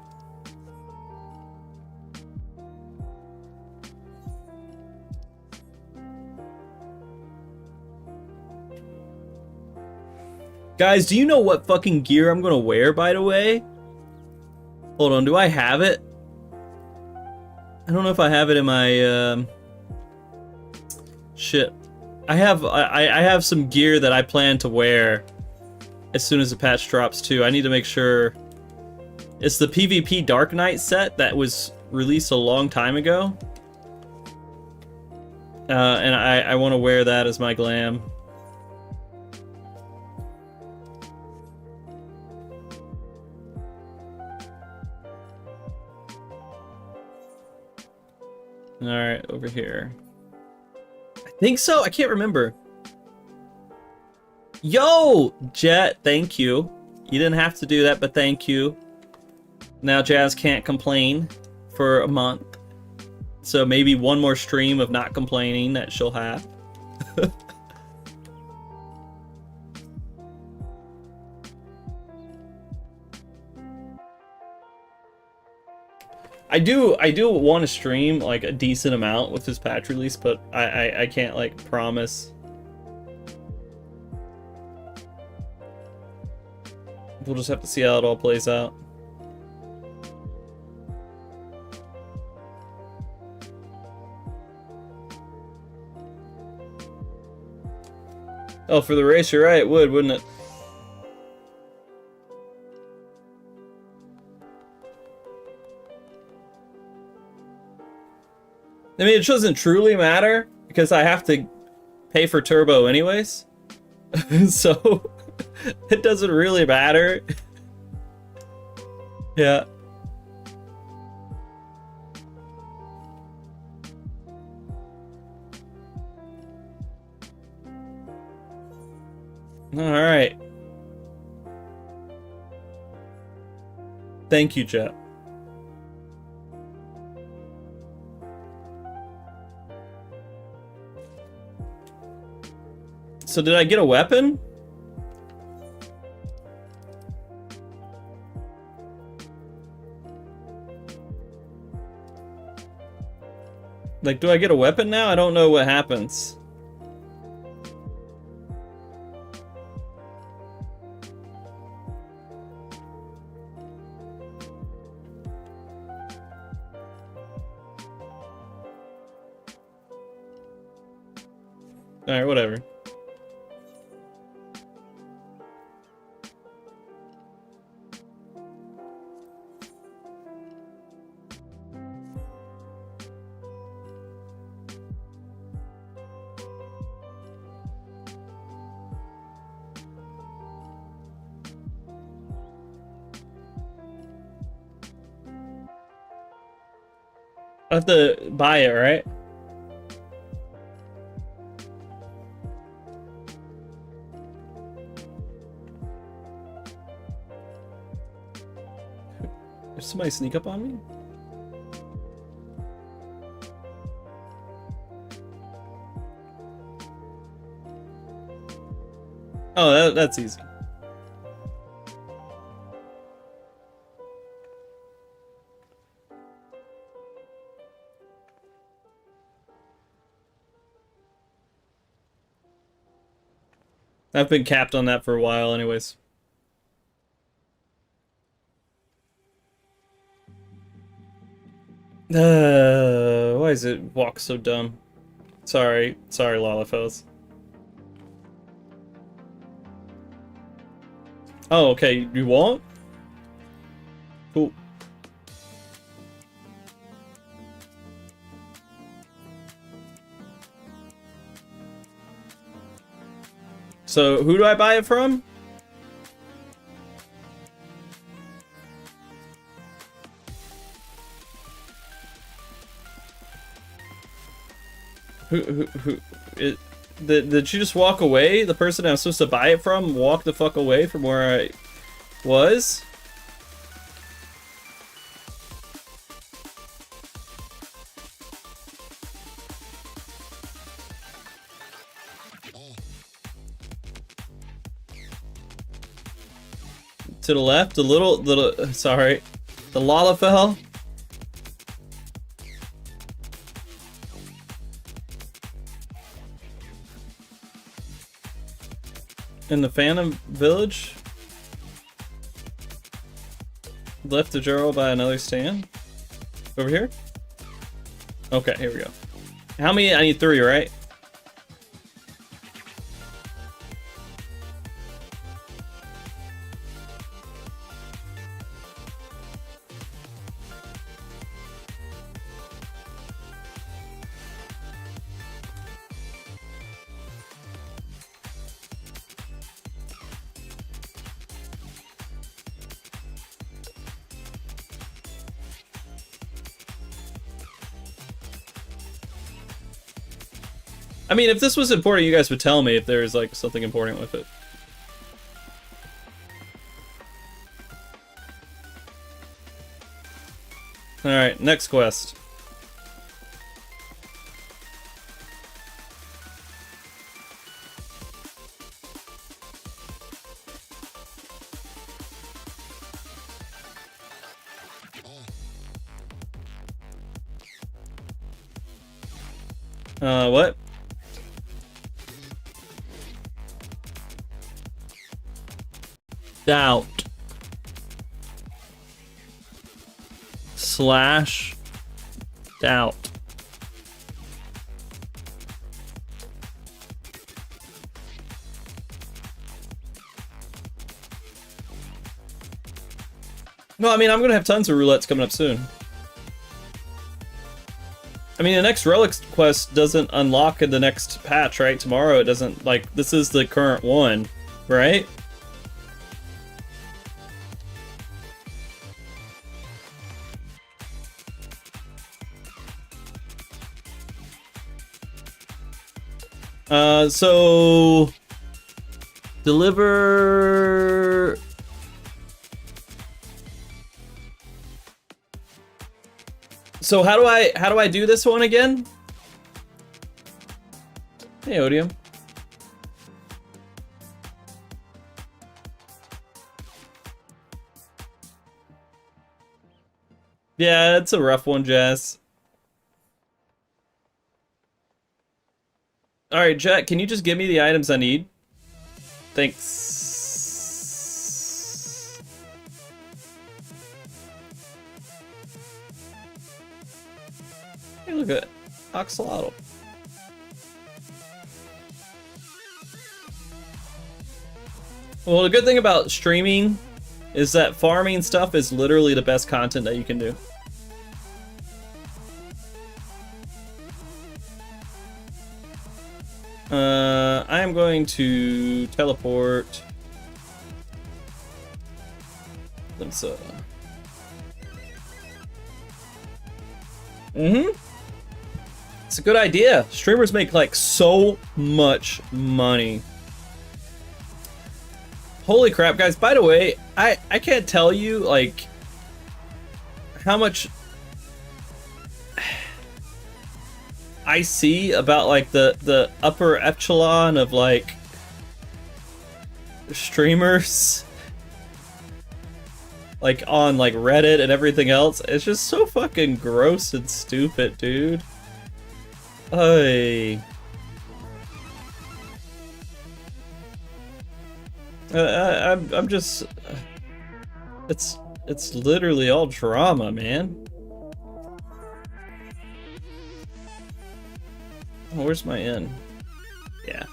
Speaker 1: Guys, do you know what fucking gear I'm gonna wear, by the way? Hold on, do I have it? I don't know if I have it in my, shit. I have some gear that I plan to wear as soon as the patch drops, too. I need to make sure... It's the PvP Dark Knight set that was released a long time ago. And I want to wear that as my glam. Alright, over here. I think so? I can't remember. Yo! Jet, thank you. You didn't have to do that, but thank you. Now Jazz can't complain for a month. So maybe one more stream of not complaining that she'll have. I do want to stream like a decent amount with this patch release, but I can't like promise. We'll just have to see how it all plays out. Oh, for the race, you're right, it would, wouldn't it? I mean, it doesn't truly matter because I have to pay for turbo anyways. So it doesn't really matter. Yeah. All right. Thank you, Jet. So did I get a weapon? Like, do I get a weapon now? I don't know what happens. Alright, whatever. I have to buy it, right? Did somebody sneak up on me? Oh, that's easy. I've been capped on that for a while anyways. Why is it walk so dumb? Sorry, Lalafellas. Oh, okay, you won't? Cool. So, who do I buy it from? Did she just walk away? The person I'm supposed to buy it from walked the fuck away from where I was? To the left, sorry. The Lalafell. In the Phantom Village? Left the Juro by another stand? Over here? Okay, here we go. How many? I need 3, right? I mean, if this was important, you guys would tell me if there's like something important with it. Alright, next quest. What? Doubt. Slash doubt. No, I mean, I'm gonna have tons of roulettes coming up soon. I I mean, the next relics quest doesn't unlock in the next patch, right? Tomorrow it doesn't, like, this is the current one, right? So deliver. So how do I do this one again? Hey, Odium. Yeah, it's a rough one, Jess. Alright, Jet, can you just give me the items I need? Thanks. Hey, look at Axolotl. Well, the good thing about streaming is that farming stuff is literally the best content that you can do. I am going to teleport. Let's It's a good idea. Streamers make like so much money. Holy crap, guys. By the way, I can't tell you like how much I see about like the upper echelon of like streamers like on like Reddit and everything else. It's just so fucking gross and stupid, dude. I'm just it's literally all drama, man. Oh, where's my inn? Yeah.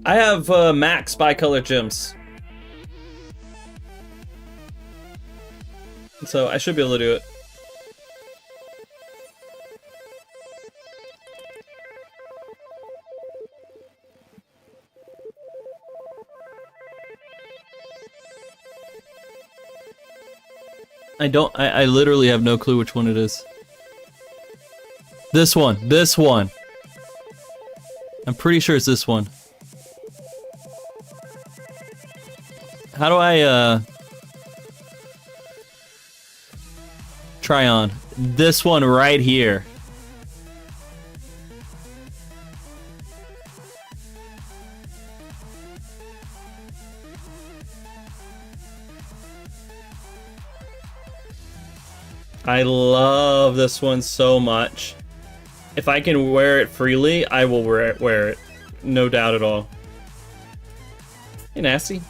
Speaker 1: I have max bicolor gems. So I should be able to do it. I literally have no clue which one it is. This one. I'm pretty sure it's this one. How do I, try on? This one right here. I love this one so much. If I can wear it freely, I will wear it. No doubt at all. Hey, Nasty.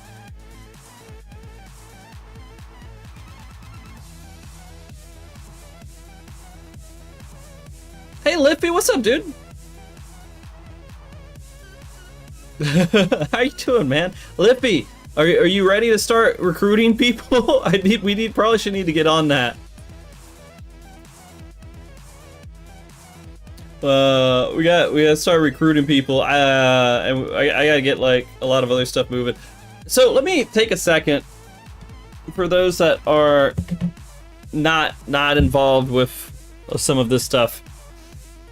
Speaker 1: Hey, Lippy, what's up, dude? How you doing, man? Lippy, are you ready to start recruiting people? We probably should need to get on that. We gotta start recruiting people, and I gotta get like a lot of other stuff moving. So let me take a second for those that are not involved with some of this stuff.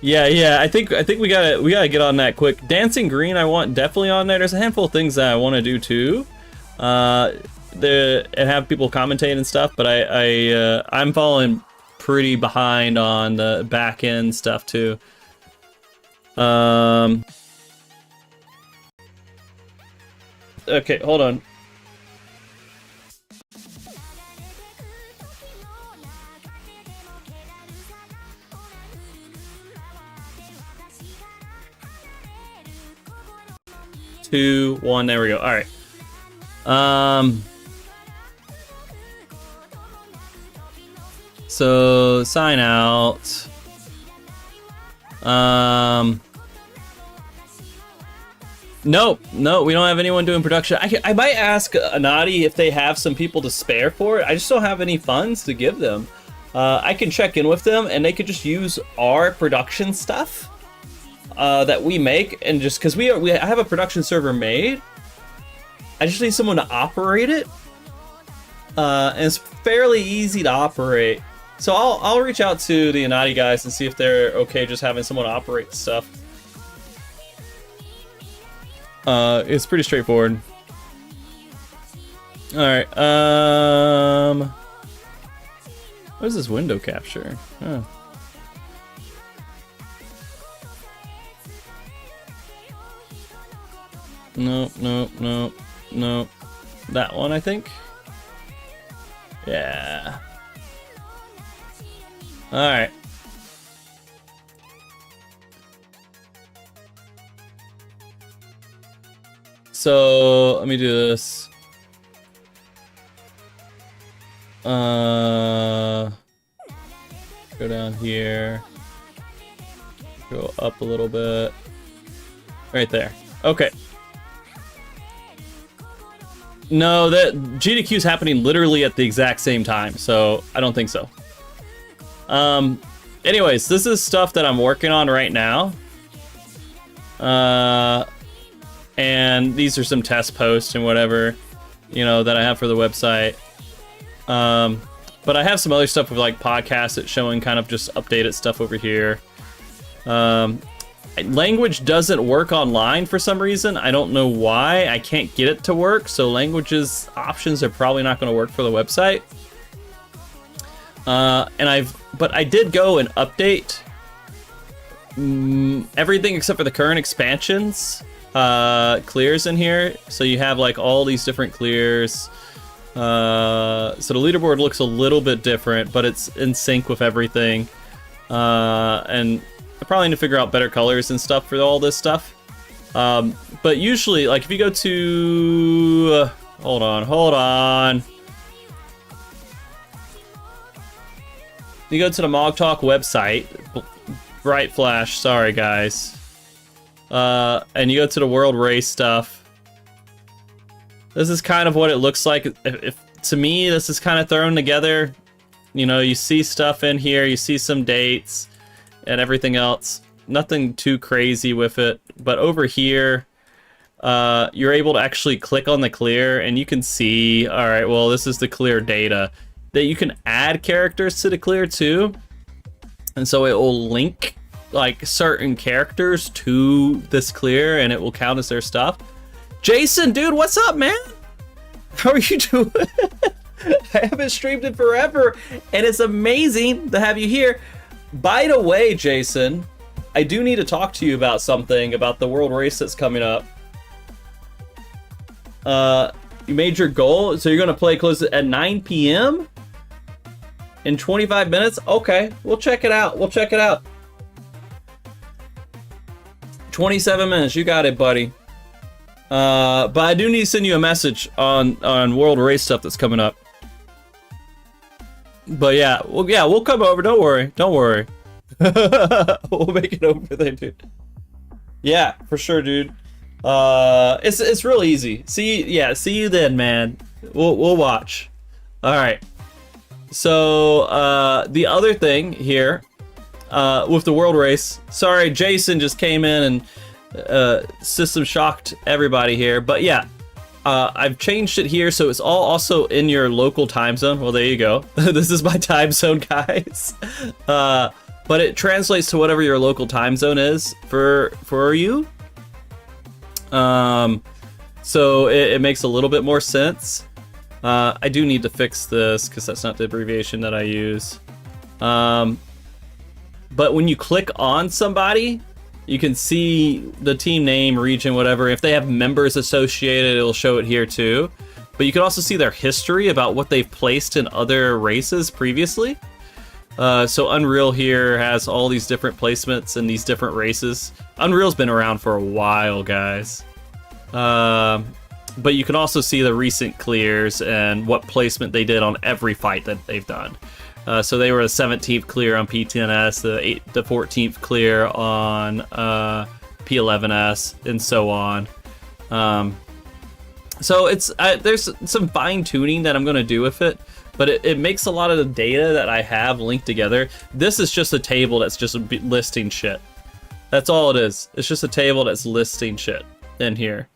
Speaker 1: Yeah, I think we gotta get on that quick. Dancing Green, I want definitely on there. There's a handful of things that I want to do too, and have people commentate and stuff. But I'm falling pretty behind on the back end stuff too. Okay, hold on. Two, one, there we go. All right. So sign out. No, we don't have anyone doing production. I might ask Anadi if they have some people to spare for it. I just don't have any funds to give them. I can check in with them, and they could just use our production stuff that we make, and just because we have a production server made. I just need someone to operate it, and it's fairly easy to operate. So I'll reach out to the Anadi guys and see if they're okay just having someone operate the stuff. It's pretty straightforward. All right. What is this window capture? Oh. No. That one, I think. Yeah. All right. So let me do this. Go down here. Go up a little bit. Right there. Okay. No, that GDQ is happening literally at the exact same time, so I don't think so. Anyways, this is stuff that I'm working on right now. And these are some test posts and whatever, you know, that I have for the website. But I have some other stuff with like podcasts that's showing kind of just updated stuff over here. Language doesn't work online for some reason. I don't know why. I can't get it to work. So languages options are probably not going to work for the website. But I did go and update everything except for the current expansions clears in here. So you have like all these different clears. So the leaderboard looks a little bit different, but it's in sync with everything. And I probably need to figure out better colors and stuff for all this stuff. But usually, like if you go to, hold on. You go to the Mog Talk website, Bright Flash, sorry guys. And you go to the World Race stuff. This is kind of what it looks like. If to me, this is kind of thrown together. You know, you see stuff in here, you see some dates and everything else. Nothing too crazy with it. But over here, you're able to actually click on the clear and you can see, all right, well, this is the clear data. That you can add characters to the clear too. And so it will link like certain characters to this clear and it will count as their stuff. Jason, dude, what's up, man? How are you doing? I haven't streamed in forever and it's amazing to have you here. By the way, Jason, I do need to talk to you about something about the world race that's coming up. You made your goal, so you're gonna play close at 9 p.m. in 25 minutes? Okay, we'll check it out. 27 minutes, you got it, buddy. But I do need to send you a message on World Race stuff that's coming up. But yeah, we'll come over. Don't worry. We'll make it over there, dude. Yeah, for sure, dude. It's real easy. See you then, man. We'll watch. All right. So the other thing here with the world race. Sorry, Jason just came in and system shocked everybody here. But yeah, I've changed it here so it's all also in your local time zone. Well, there you go. This is my time zone, guys. But it translates to whatever your local time zone is for you. So it makes a little bit more sense. I do need to fix this because that's not the abbreviation that I use. But when you click on somebody, you can see the team name, region, whatever. If they have members associated, it'll show it here too. But you can also see their history about what they've placed in other races previously. So Unreal here has all these different placements in these different races. Unreal's been around for a while, guys. But you can also see the recent clears and what placement they did on every fight that they've done. So they were the 17th clear on P10S, the 14th clear on P11S, and so on. So it's there's some fine tuning that I'm gonna do with it, but it makes a lot of the data that I have linked together. This is just a table that's just listing shit. That's all it is. It's just a table that's listing shit in here.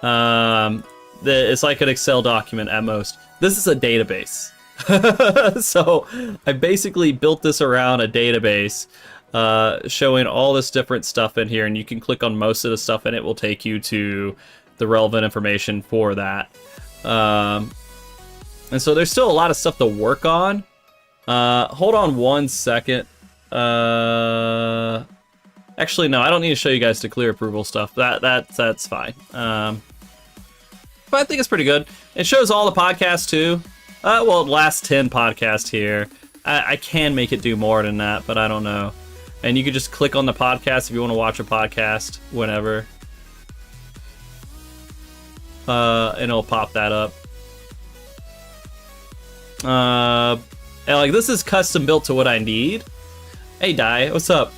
Speaker 1: It's like an Excel document at most. This is a database. So I basically built this around a database, showing all this different stuff in here, and you can click on most of the stuff and it will take you to the relevant information for that. And so there's still a lot of stuff to work on. Hold on 1 second. Actually, no, I don't need to show you guys the clear approval stuff. That's fine. But I think it's pretty good. It shows all the podcasts too. Well, last 10 podcasts here. I can make it do more than that, but I don't know. And you can just click on the podcast if you want to watch a podcast whenever. And it'll pop that up. And like, this is custom built to what I need. Hey, Di, what's up?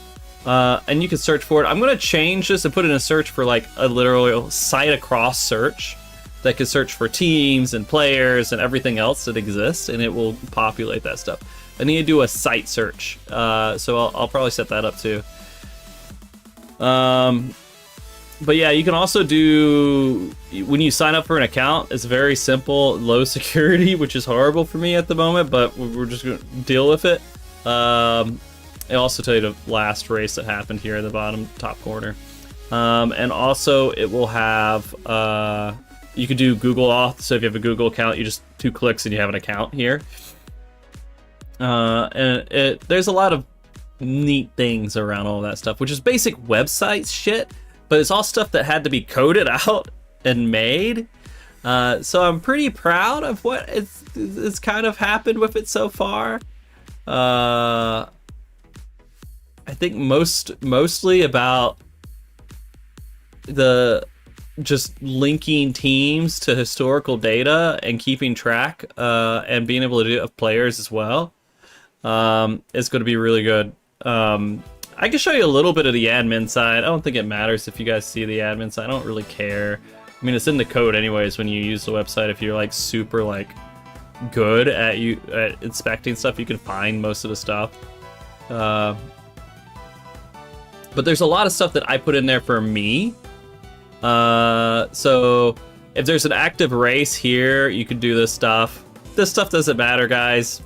Speaker 1: And you can search for it. I'm gonna change this and put in a search for like a literal site across search that can search for teams and players and everything else that exists, and it will populate that stuff. I need to do a site search, so I'll probably set that up too. But yeah, you can also do, when you sign up for an account, it's very simple, low security, which is horrible for me at the moment, but we're just gonna deal with it. It'll also tell you the last race that happened here in the bottom top corner. And also it will have, you could do Google Auth, so if you have a Google account, you just 2 clicks and you have an account here. And there's a lot of neat things around all that stuff, which is basic website shit, but it's all stuff that had to be coded out and made. So I'm pretty proud of what it's kind of happened with it so far. I think mostly about the just linking teams to historical data and keeping track and being able to do it with players as well. It's going to be really good. I can show you a little bit of the admin side. I don't think it matters if you guys see the admin side. I don't really care. I mean, it's in the code anyways when you use the website. If you're like super like good at inspecting stuff, you can find most of the stuff. But there's a lot of stuff that I put in there for me. So if there's an active race here, you can do this stuff. This stuff doesn't matter, guys.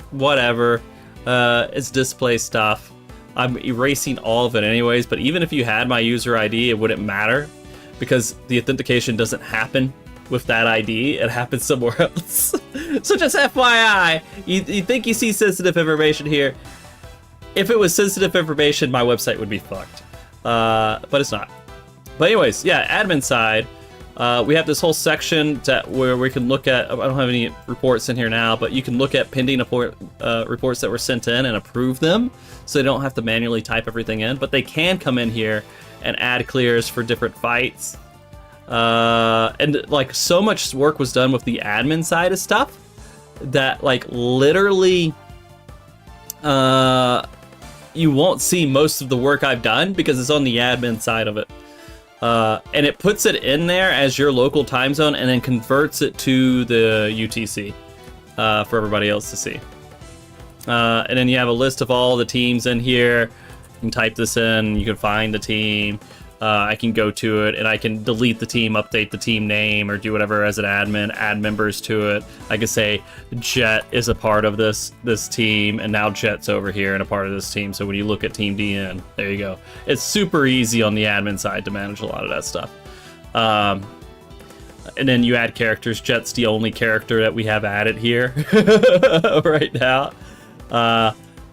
Speaker 1: Whatever. It's display stuff. I'm erasing all of it anyways, but even if you had my user ID, it wouldn't matter because the authentication doesn't happen with that ID. It happens somewhere else. So just FYI, you think you see sensitive information here. If it was sensitive information, my website would be fucked. But it's not. But anyways, yeah, admin side, we have this whole section where we can look at, I don't have any reports in here now, but you can look at pending reports that were sent in and approve them, so they don't have to manually type everything in, but they can come in here and add clears for different fights. And like so much work was done with the admin side of stuff that like literally you won't see most of the work I've done because it's on the admin side of it. And it puts it in there as your local time zone and then converts it to the UTC for everybody else to see. And then you have a list of all the teams in here. You can type this in, you can find the team. I can go to it and I can delete the team, update the team name, or do whatever as an admin, add members to it. I can say Jet is a part of this team, and now Jet's over here and a part of this team. So when you look at Team DN, there you go. It's super easy on the admin side to manage a lot of that stuff. And then you add characters. Jet's the only character that we have added here right now.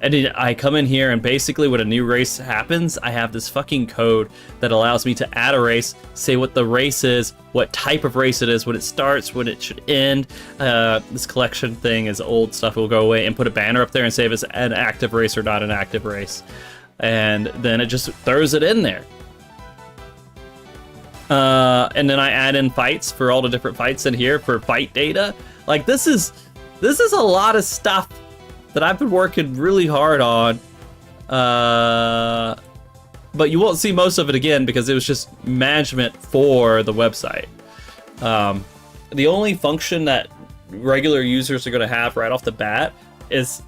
Speaker 1: And then I come in here and basically when a new race happens, I have this fucking code that allows me to add a race, say what the race is, what type of race it is, when it starts, when it should end. This collection thing is old stuff, will go away, and put a banner up there and say if it's an active race or not an active race. And then it just throws it in there. And then I add in fights for all the different fights in here for fight data. Like this is a lot of stuff that I've been working really hard on but you won't see most of it again because it was just management for the website. The only function that regular users are going to have right off the bat is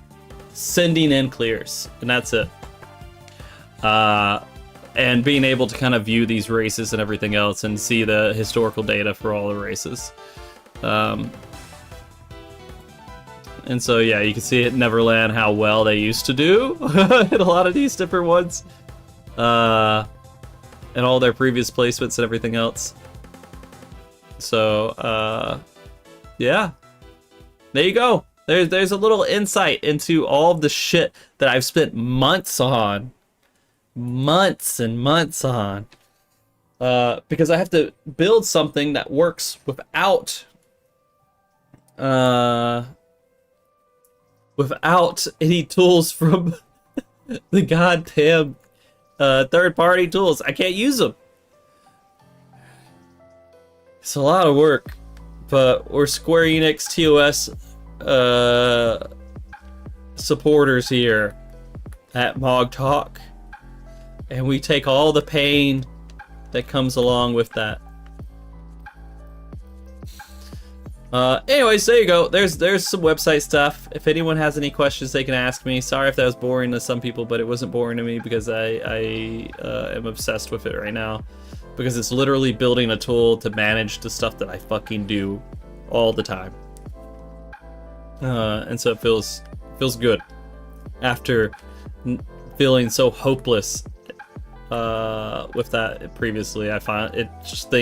Speaker 1: sending in clears, and that's it. And being able to kind of view these races and everything else and see the historical data for all the races. And so, yeah, you can see at Neverland how well they used to do in a lot of these different ones. And all their previous placements and everything else. So, yeah. There you go. There's a little insight into all of the shit that I've spent months on. Months and months on. Because I have to build something that works without any tools from the goddamn third-party tools. I can't use them. It's a lot of work, but we're Square Enix TOS supporters here at Mog Talk, and we take all the pain that comes along with that. Anyways, there you go. There's some website stuff. If anyone has any questions, they can ask me. Sorry if that was boring to some people, but it wasn't boring to me because I am obsessed with it right now. Because it's literally building a tool to manage the stuff that I fucking do all the time. And so it feels good after feeling so hopeless with that previously. I find it just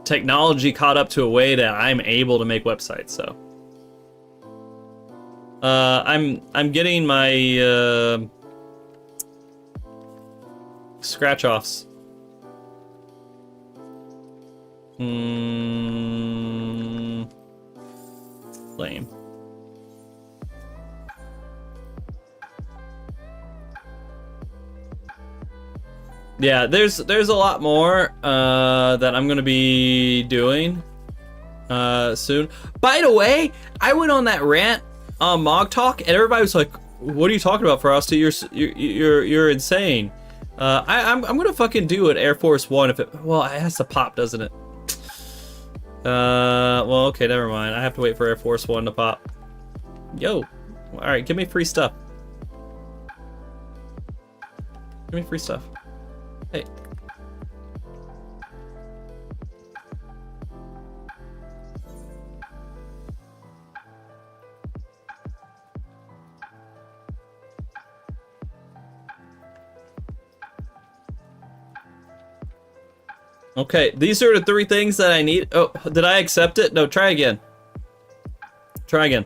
Speaker 1: technology caught up to a way that I'm able to make websites. So I'm getting my scratch offs. Lame. Yeah, there's a lot more that I'm gonna be doing soon. By the way, I went on that rant on Mog Talk, and everybody was like, "What are you talking about, Frosty? You're insane." I'm gonna fucking do an Air Force One if it. Well, it has to pop, doesn't it? Well, okay, never mind. I have to wait for Air Force One to pop. Yo, all right, give me free stuff. Give me free stuff. Hey. Okay, these are the 3 things that I need. Oh, did I accept it? No, try again. Try again.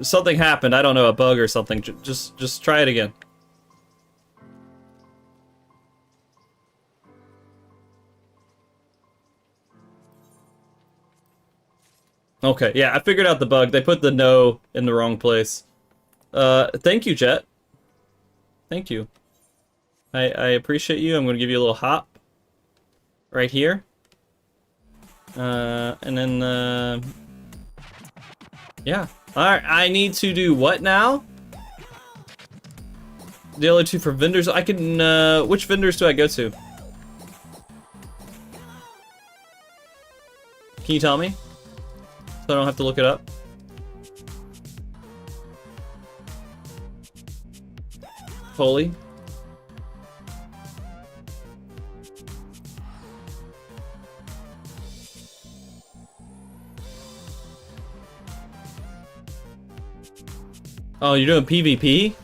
Speaker 1: Something happened. I don't know, a bug or something. Just try it again. Okay, yeah, I figured out the bug. They put the no in the wrong place. Thank you, Jet. Thank you. I appreciate you. I'm going to give you a little hop. Right here. And then, yeah. Alright, I need to do what now? The other 2 for vendors. I can, which vendors do I go to? Can you tell me? So I don't have to look it up. Holy. Oh, you're doing PvP?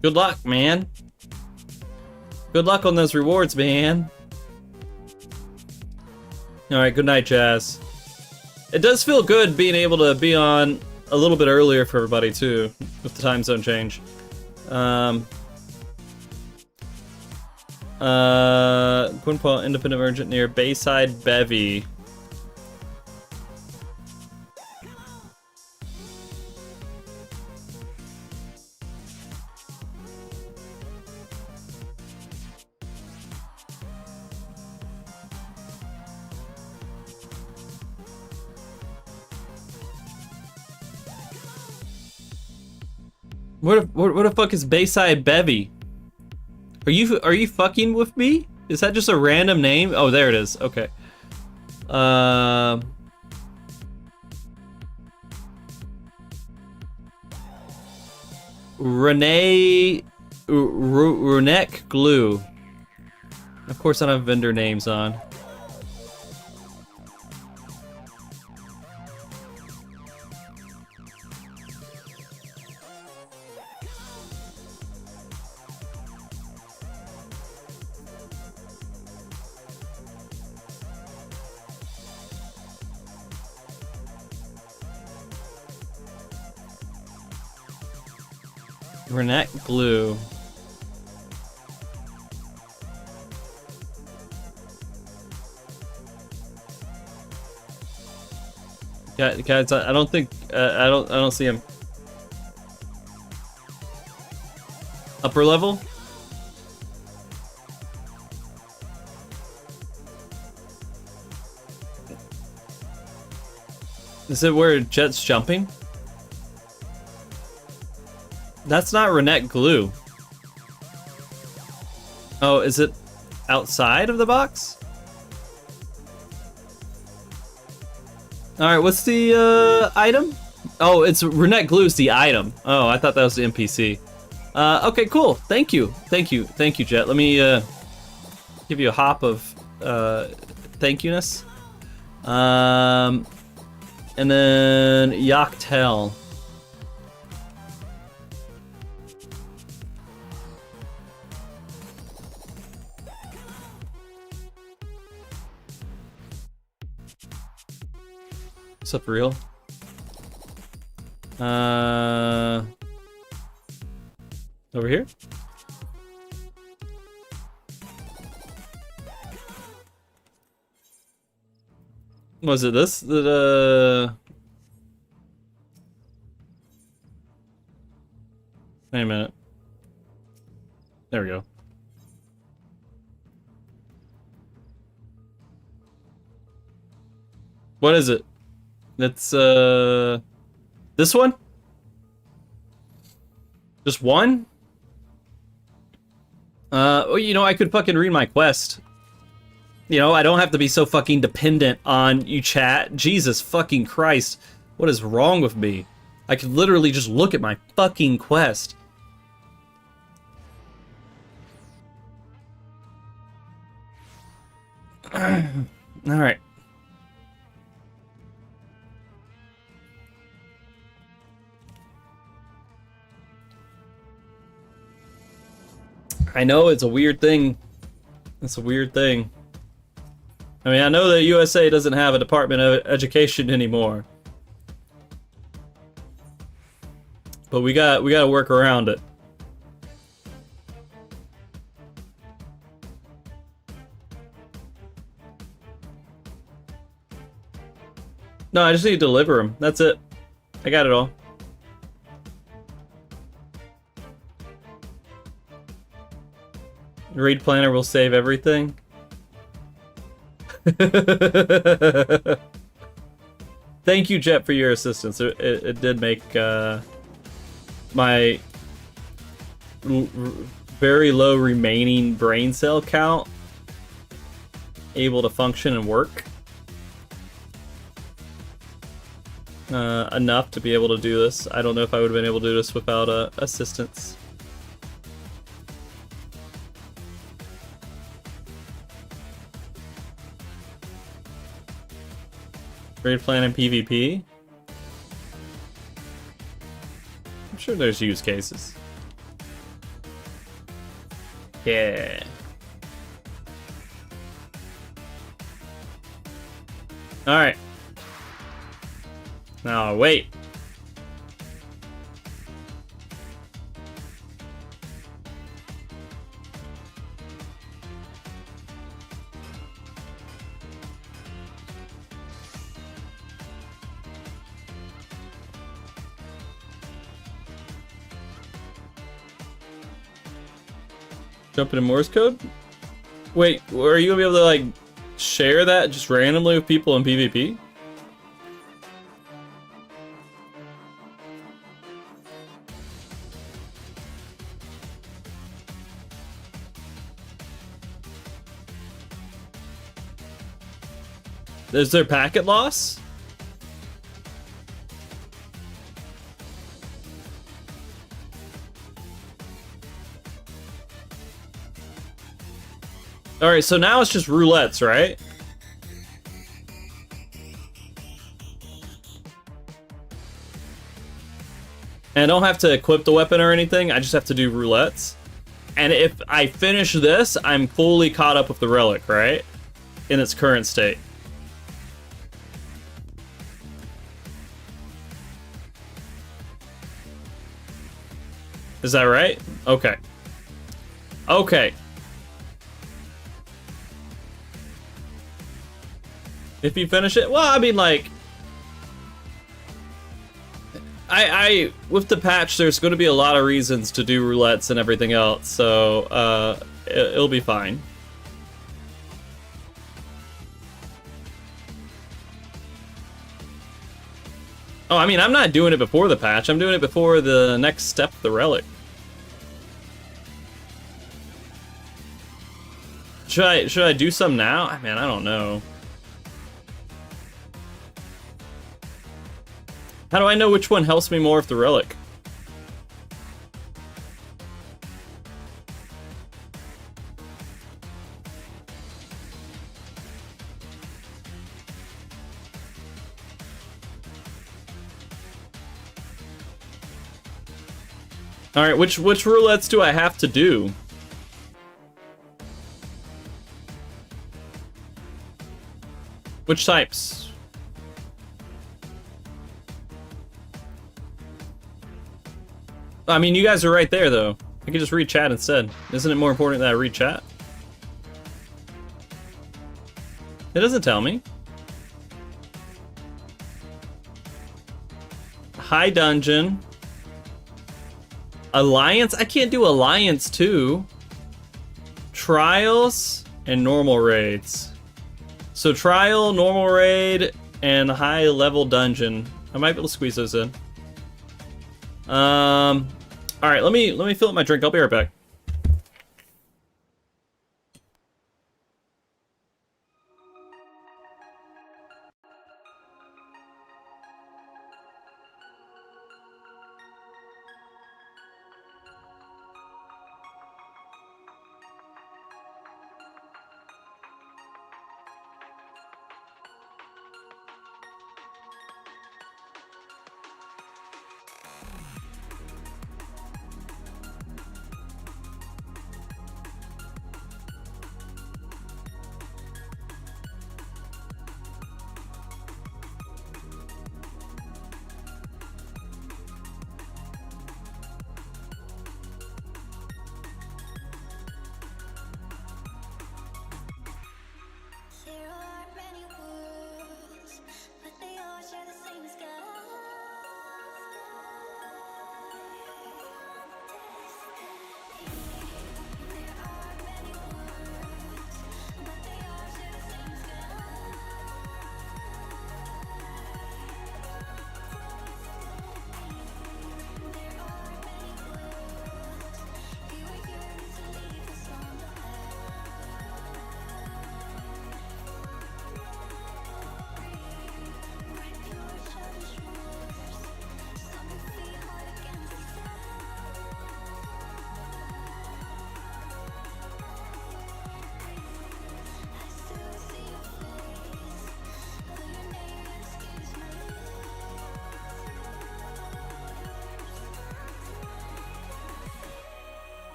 Speaker 1: Good luck, man. Good luck on those rewards, man. Alright, good night, Jazz. It does feel good being able to be on a little bit earlier for everybody, too, with the time zone change. Quinpoint Independent Merchant near Bayside Bevy. What the fuck is Bayside Bevy? Are you fucking with me? Is that just a random name? Oh, there it is. Okay. Renee Runek Glue. Of course, I don't have vendor names on. Renette Glue. Guys, I don't think I don't see him. Upper level? Is it where Jet's jumping? That's not Renette Glue. Oh, is it outside of the box? Alright, what's the item? Oh, it's Renette Glue's the item. Oh, I thought that was the NPC. Okay, cool. Thank you. Thank you, Jet. Let me give you a hop of thank you-ness. And then Yaktel. What's up, real? Over here? Was it this? That, wait a minute. There we go. What is it? That's, this one? Just one? Well, you know, I could fucking read my quest. You know, I don't have to be so fucking dependent on you, chat. Jesus fucking Christ. What is wrong with me? I could literally just look at my fucking quest. Alright. I know it's a weird thing. It's a weird thing. I mean, I know that USA doesn't have a Department of Education anymore, but we gotta work around it. No, I just need to deliver them. That's it. I got it all. Raid planner will save everything. Thank you, Jet, for your assistance. It did make my very low remaining brain cell count able to function and work enough to be able to do this. I don't know if I would have been able to do this without assistance. Raid plan and PvP? I'm sure there's use cases. Yeah. Alright. Now, wait. Jumping in Morse code? Wait, are you gonna be able to like share that just randomly with people in PvP? Is there packet loss? All right, so now it's just roulettes, right? And I don't have to equip the weapon or anything. I just have to do roulettes. And if I finish this, I'm fully caught up with the relic, right? In its current state. Is that right? Okay. Okay. If you finish it, well, I mean, like, with the patch, there's going to be a lot of reasons to do roulettes and everything else, so, it'll be fine. Oh, I mean, I'm not doing it before the patch, I'm doing it before the next step, the relic. Should I do some now? I mean, I don't know. How do I know which one helps me more with the relic? All right, which roulettes do I have to do? Which types? I mean, you guys are right there, though. I can just read chat instead. Isn't it more important that I read chat? It doesn't tell me. High dungeon. Alliance? I can't do alliance, too. Trials and normal raids. So trial, normal raid, and high level dungeon. I might be able to squeeze those in. All right, let me fill up my drink. I'll be right back.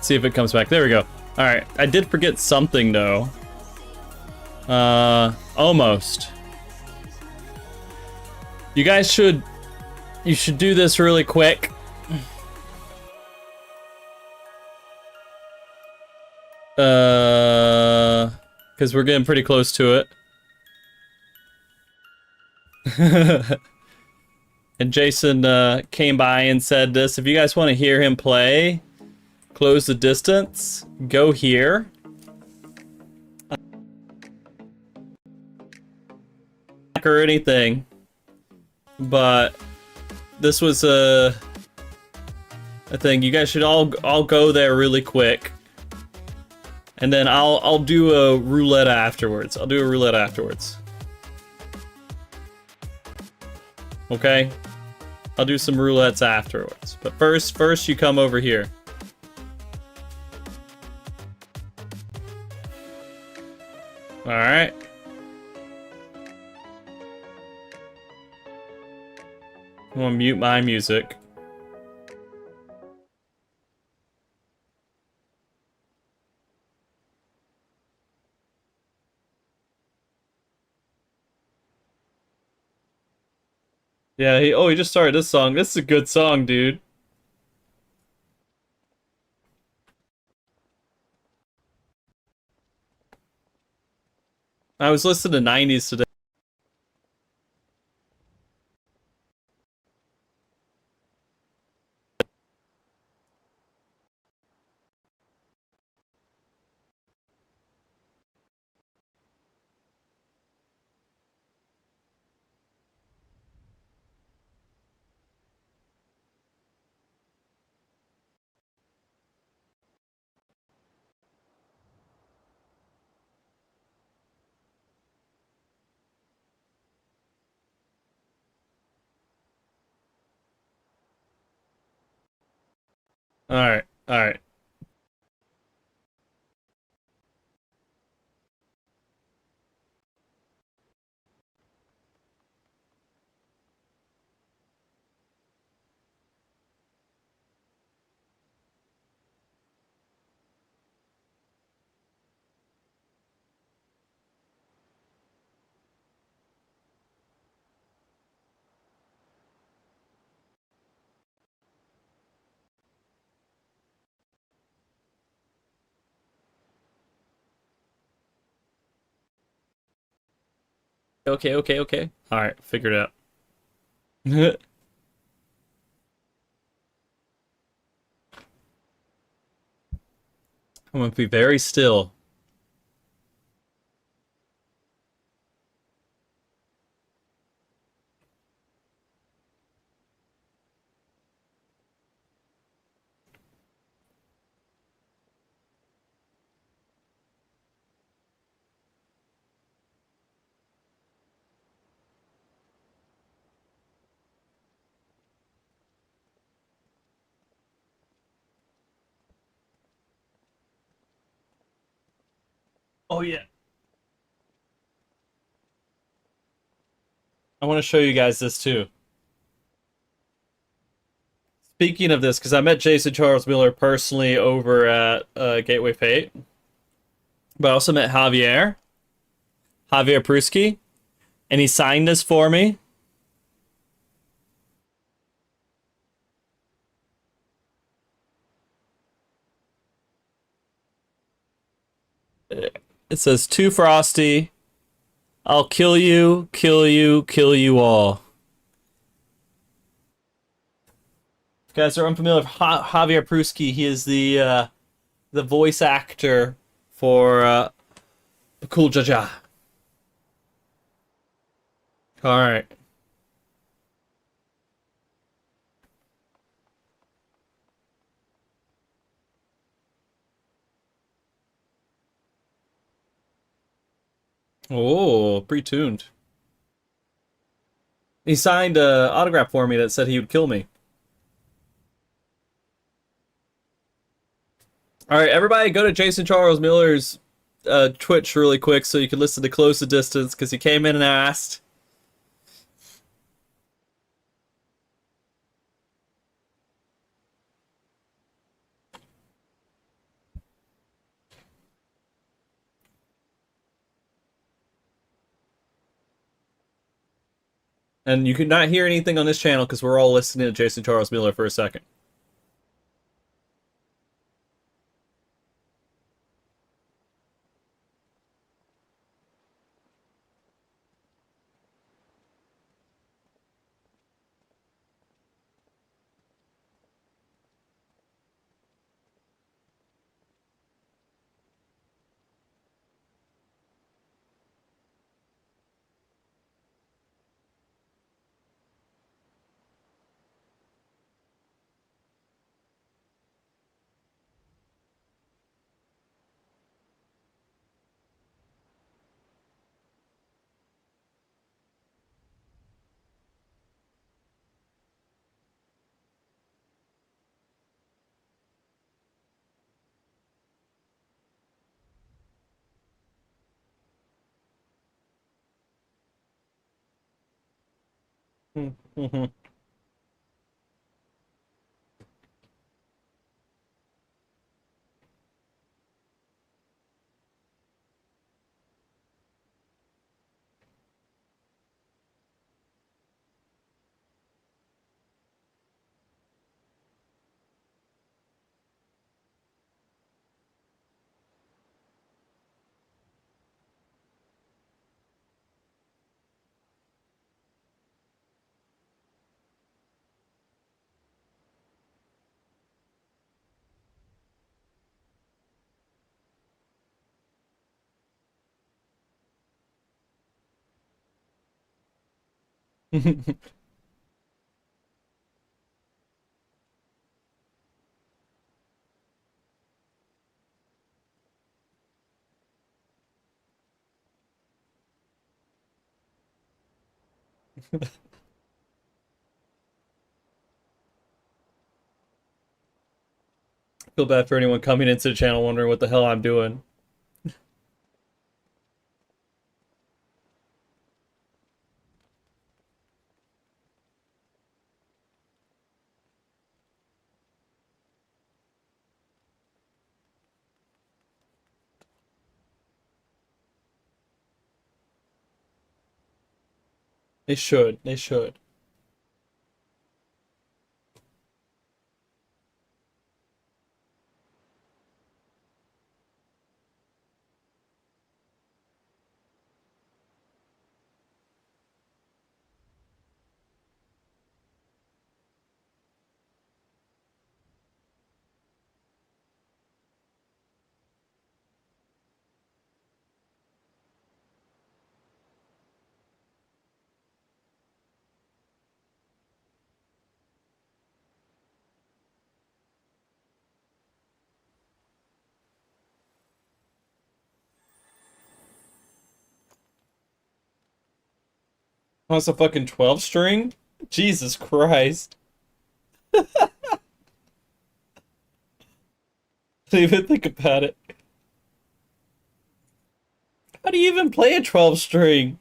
Speaker 1: See if it comes back. There we go. All right, I did forget something though. Almost. You guys should do this really quick. Because we're getting pretty close to it. And Jason came by and said this, if you guys want to hear him play, close the distance, go here. Or anything, but this was a thing. You guys should all go there really quick, and then I'll do a roulette afterwards. Okay, I'll do some roulettes afterwards. But first you come over here. All right. I'm gonna mute my music. Yeah, he just started this song. This is a good song, dude. I was listening to 90s today. All right, all right. Okay. All right, figured it out. I'm gonna be very still. Oh yeah. I want to show you guys this too. Speaking of this, because I met Jason Charles Miller personally over at Gateway Fate, but I also met Javier Pruski, and he signed this for me. It says, "To Frosty, I'll kill you, kill you, kill you all." If you guys are unfamiliar with Javier Pruski, he is the voice actor for the Cool Jaja. All right. Oh, pre-tuned. He signed an autograph for me that said he would kill me. All right, everybody, go to Jason Charles Miller's Twitch really quick so you can listen to Close the Distance because he came in and asked. And you could not hear anything on this channel because we're all listening to Jason Charles Miller for a second. Mm-hmm. Feel bad for anyone coming into the channel wondering what the hell I'm doing. They should. They should. Oh, it's a fucking 12 string? Jesus Christ. Didn't even think about it. How do you even play a 12 string?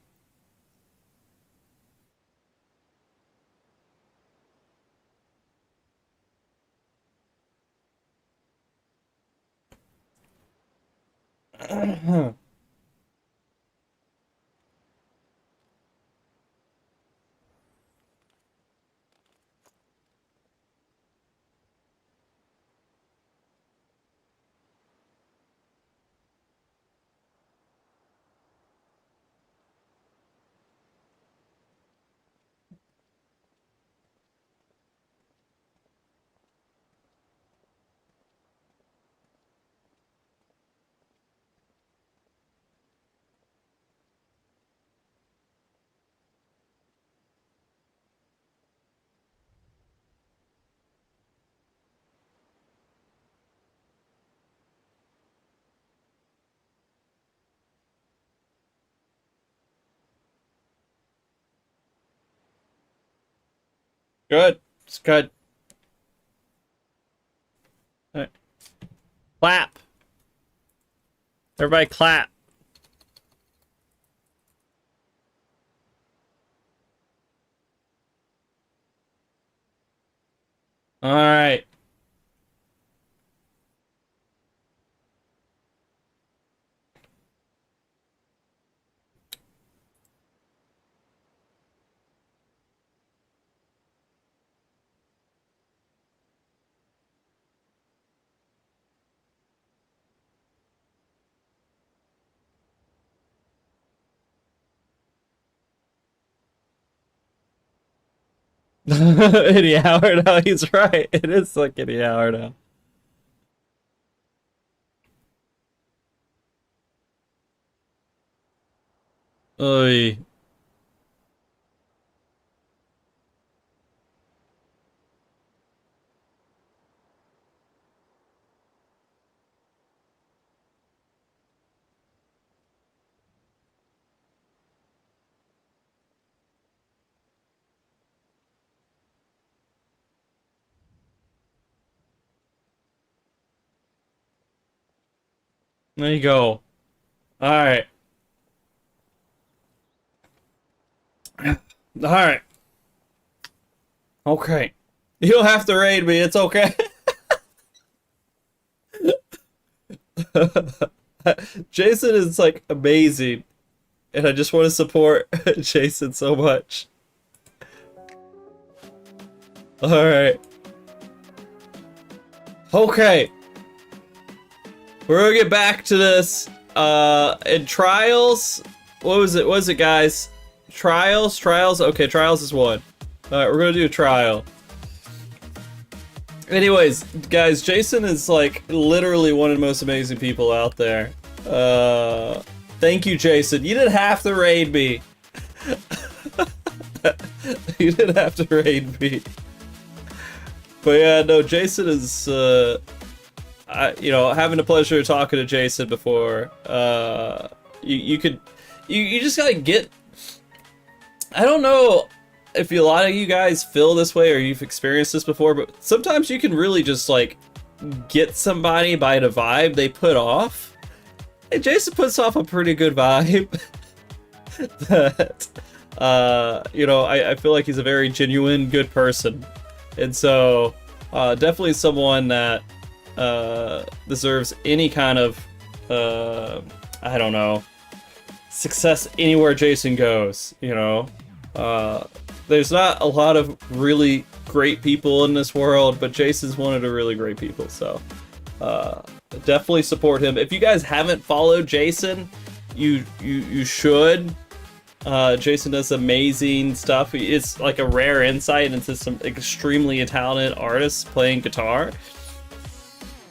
Speaker 1: Good. It's good. All right. Clap. Everybody clap. All right. Anyhow, now he's right. It is like anyhow now. Oy. There you go. All right. All right. Okay. You don't have to raid me. It's okay. Jason is like amazing, and I just want to support Jason so much. All right. Okay. We're gonna get back to this. In trials, what was it, guys? Trials. Okay, trials is one. All right, we're gonna do a trial. Anyways, guys, Jason is like literally one of the most amazing people out there. Thank you, Jason. You didn't have to raid me. You didn't have to raid me. But yeah, no, Jason is, you know, having the pleasure of talking to Jason before. You just gotta get. I don't know if a lot of you guys feel this way or you've experienced this before, but sometimes you can really just like get somebody by the vibe they put off. And Jason puts off a pretty good vibe. That, you know, I feel like he's a very genuine, good person. And so, definitely someone that deserves any kind of, I don't know, success anywhere Jason goes, you know? There's not a lot of really great people in this world, but Jason's one of the really great people, so definitely support him. If you guys haven't followed Jason, you should. Jason does amazing stuff. It's like a rare insight into some extremely talented artists playing guitar.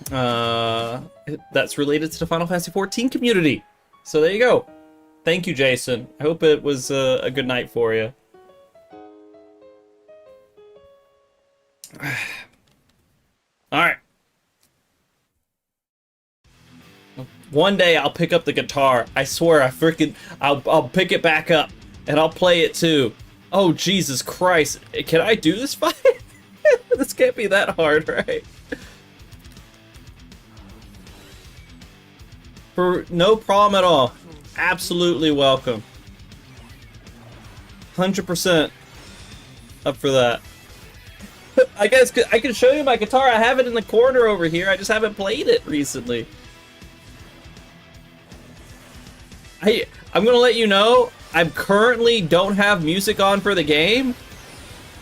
Speaker 1: That's related to the Final Fantasy XIV community. So there you go. Thank you, Jason. I hope it was a good night for you. All right. One day I'll pick up the guitar. I swear, I'll pick it back up and I'll play it too. Oh, Jesus Christ. Can I do this fight? This can't be that hard, right? For no problem at all. Absolutely welcome. 100% up for that. I guess I can show you my guitar. I have it in the corner over here. I just haven't played it recently. I'm gonna let you know, I currently don't have music on for the game.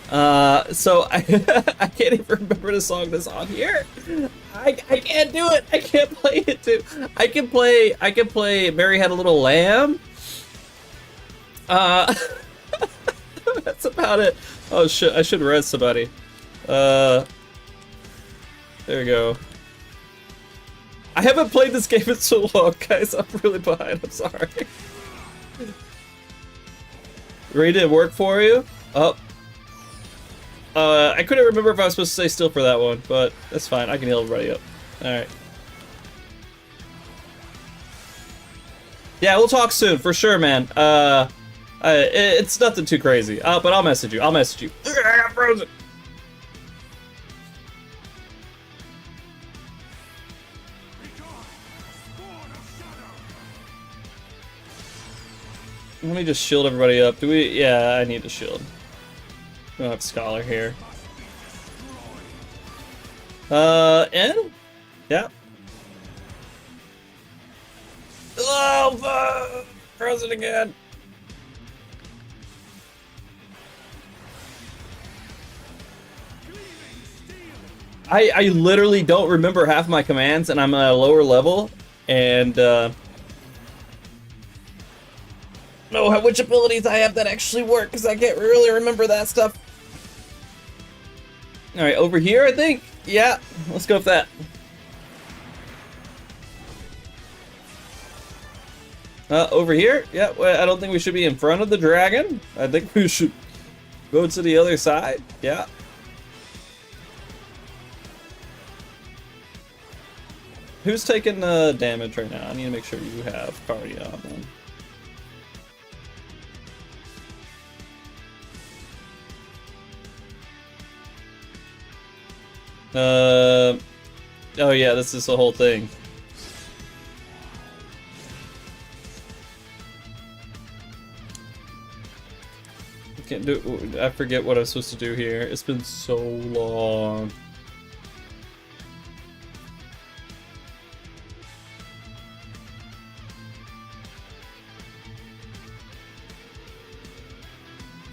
Speaker 1: So I can't even remember the song that's on here. I can't do it. I can't play it too. I can play Mary Had a Little Lamb. That's about it. Oh shit, I should res somebody. There we go. I haven't played this game in so long, guys. I'm really behind. I'm sorry. Ready to work for you? Oh. I couldn't remember if I was supposed to stay still for that one, but that's fine. I can heal everybody up. Alright. Yeah, we'll talk soon, for sure, man. It's nothing too crazy. But I'll message you. I got frozen. Let me just shield everybody up. Do we? Yeah, I need to shield. We don't have Scholar here. N? Yeah. Oh, frozen again. I literally don't remember half my commands, and I'm at a lower level, and know which abilities I have that actually work, because I can't really remember that stuff. Alright, over here, I think? Yeah, let's go with that. Over here? Yeah, well, I don't think we should be in front of the dragon. I think we should go to the other side. Yeah. Who's taking damage right now? I need to make sure you have party on them. Oh yeah, this is the whole thing. Can't do. I forget what I'm supposed to do here. It's been so long.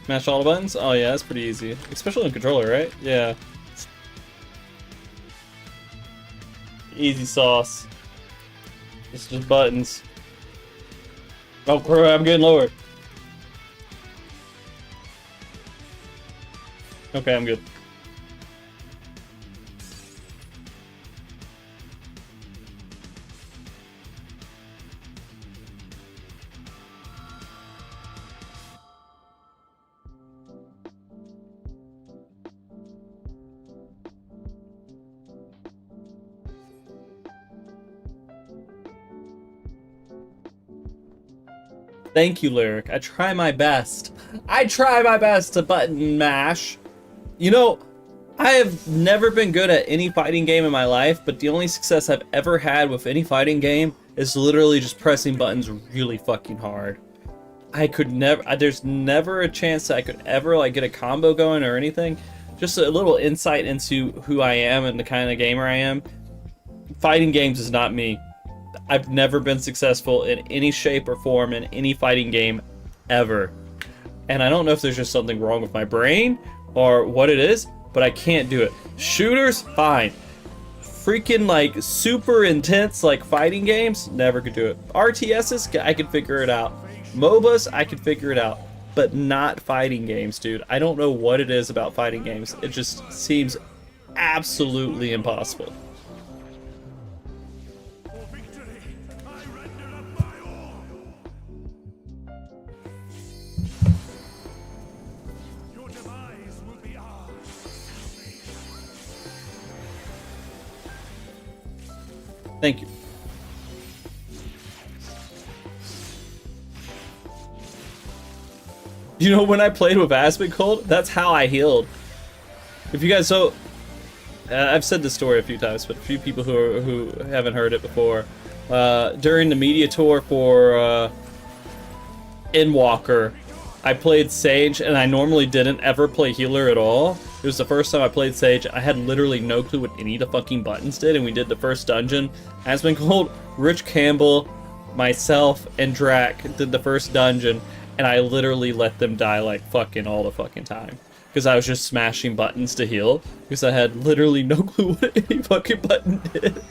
Speaker 1: Mash all the buttons? Oh yeah, that's pretty easy. Especially on controller, right? Yeah. Easy sauce. It's just buttons. Oh crap, I'm getting lower. Okay, I'm good. Thank you, Lyric. I try my best. I try my best to button mash. You know, I have never been good at any fighting game in my life, but the only success I've ever had with any fighting game is literally just pressing buttons really fucking hard. I could never, there's never a chance that I could ever like get a combo going or anything. Just a little insight into who I am and the kind of gamer I am. Fighting games is not me. I've never been successful in any shape or form in any fighting game ever. And I don't know if there's just something wrong with my brain or what it is, but I can't do it. Shooters, fine. Freaking like super intense like fighting games, never could do it. RTSs, I can figure it out. MOBAs, I can figure it out. But not fighting games, dude. I don't know what it is about fighting games. It just seems absolutely impossible. Thank you. You know, when I played with Aspen Cold, that's how I healed. If you guys, so I've said this story a few times, but a few people who haven't heard it before. During the media tour for Endwalker, I played Sage, and I normally didn't ever play healer at all. It was the first time I played Sage. I had literally no clue what any of the fucking buttons did, and we did the first dungeon. Aspen Cold, Rich Campbell, myself, and Drac did the first dungeon, and I literally let them die like fucking all the fucking time. Because I was just smashing buttons to heal, because I had literally no clue what any fucking button did.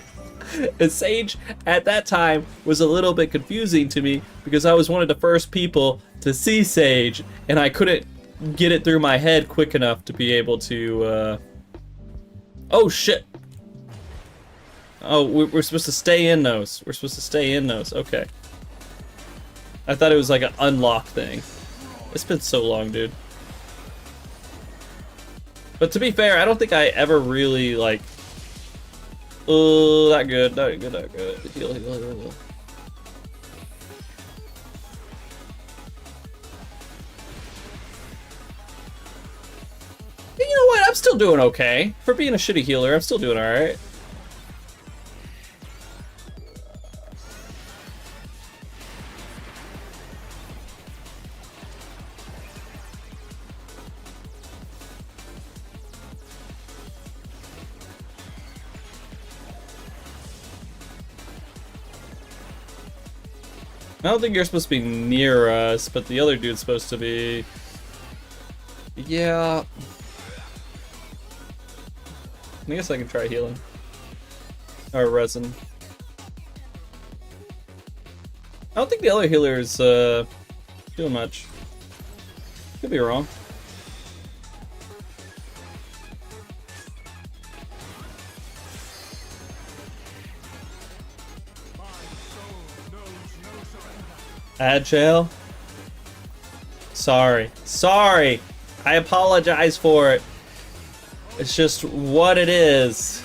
Speaker 1: And Sage, at that time, was a little bit confusing to me, because I was one of the first people to see Sage, and I couldn't get it through my head quick enough to be able to, Oh, shit! Oh, we're supposed to stay in those. We're supposed to stay in those. Okay. I thought it was like an unlock thing. It's been so long, dude. But to be fair, I don't think I ever really, like... Oh, not good, not good, not good. Heal, heal, heal, heal. You know what? I'm still doing okay. For being a shitty healer, I'm still doing alright. I don't think you're supposed to be near us, but the other dude's supposed to be... Yeah... I guess I can try healing. Or resin. I don't think the other healer is doing much. Could be wrong. Agile? Sorry. Sorry! I apologize for it. It's just what it is.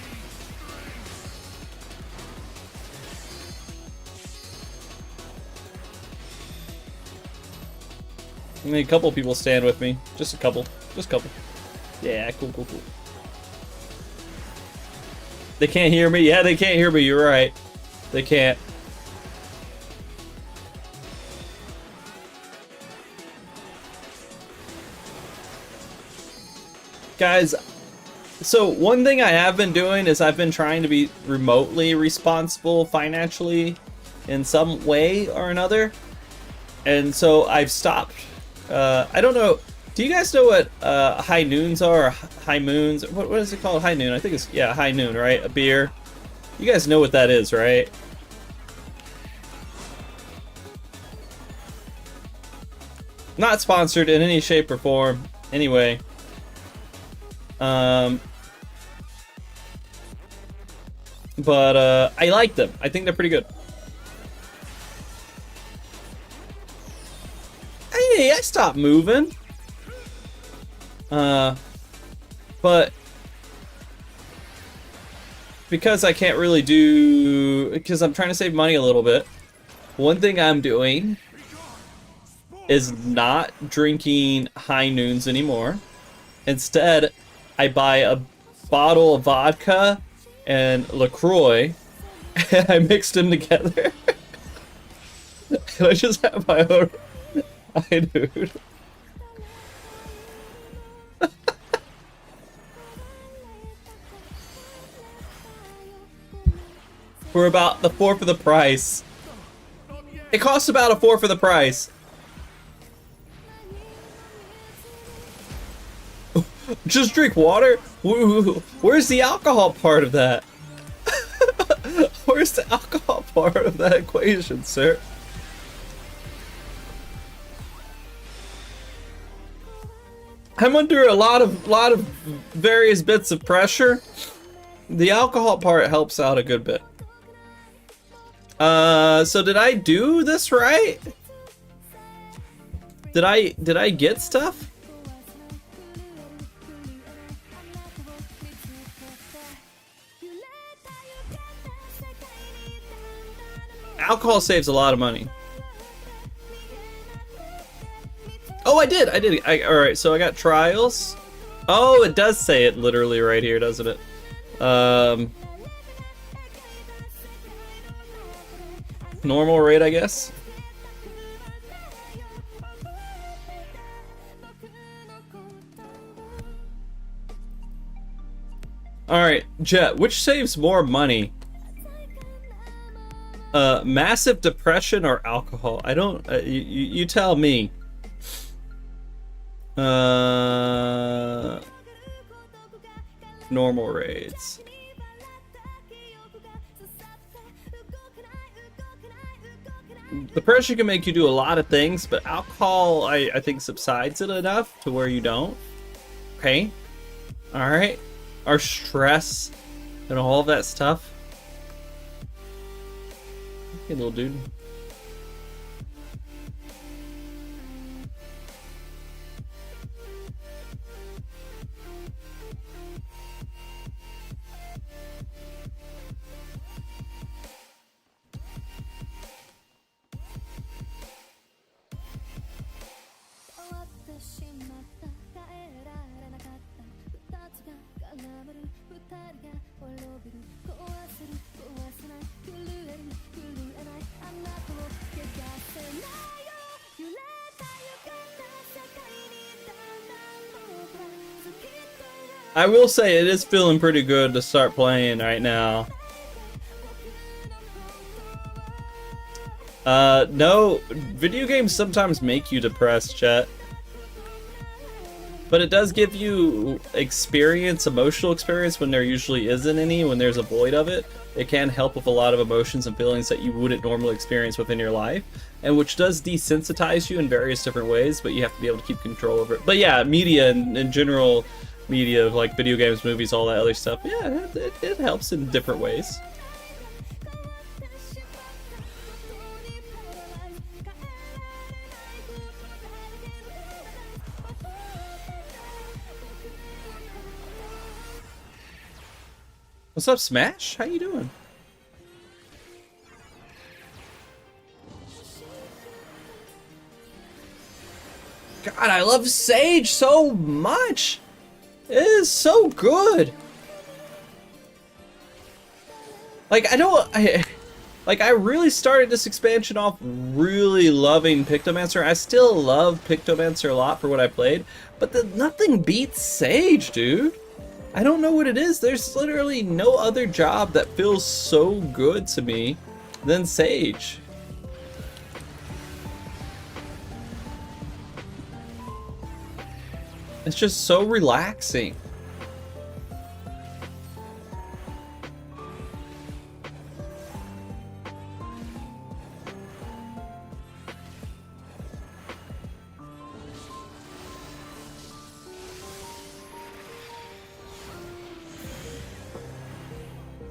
Speaker 1: I mean, a couple people stand with me. Just a couple. Just a couple. Yeah, cool, cool, cool. They can't hear me? Yeah, they can't hear me. You're right. They can't. Guys, so one thing I have been doing is I've been trying to be remotely responsible financially in some way or another. And so I've stopped. I don't know. Do you guys know what high noons are? Or high moons? What is it called? High noon. I think it's, yeah, high noon, right? A beer. You guys know what that is, right? Not sponsored in any shape or form. Anyway. But I like them. I think they're pretty good. Hey, I stopped moving. But because I can't really do, because I'm trying to save money a little bit, one thing I'm doing is not drinking high noons anymore. Instead, I buy a bottle of vodka and LaCroix, and I mixed them together. And I just have my own high noon. For about the fourth of the price. It costs about a fourth of the price. Just drink water? Where's the alcohol part of that? Where's the alcohol part of that equation, sir? I'm under a lot of various bits of pressure. The alcohol part helps out a good bit. So did I do this right? Did I get stuff? Alcohol saves a lot of money. Oh, I did. All right, so I got trials. Oh, it does say it literally right here, doesn't it? Normal rate, I guess. All right, Jet, which saves more money? Massive depression or alcohol? I don't. You tell me. Normal rates. Depression can make you do a lot of things, but alcohol, I think, subsides it enough to where you don't. Okay. All right. Our stress and all of that stuff. Hey, little dude. I will say it is feeling pretty good to start playing right now. No, video games sometimes make you depressed, chat. But it does give you experience, emotional experience, when there usually isn't any, when there's a void of it. It can help with a lot of emotions and feelings that you wouldn't normally experience within your life, and which does desensitize you in various different ways, but you have to be able to keep control over it. But yeah, media in general, media like video games, movies, all that other stuff, yeah, it helps in different ways. What's up, Smash? How you doing? God, I love Sage so much. It is so good. Like, I really started this expansion off really loving Pictomancer. I still love Pictomancer a lot for what I played, but nothing beats Sage, dude. I don't know what it is. There's literally no other job that feels so good to me than Sage. It's just so relaxing.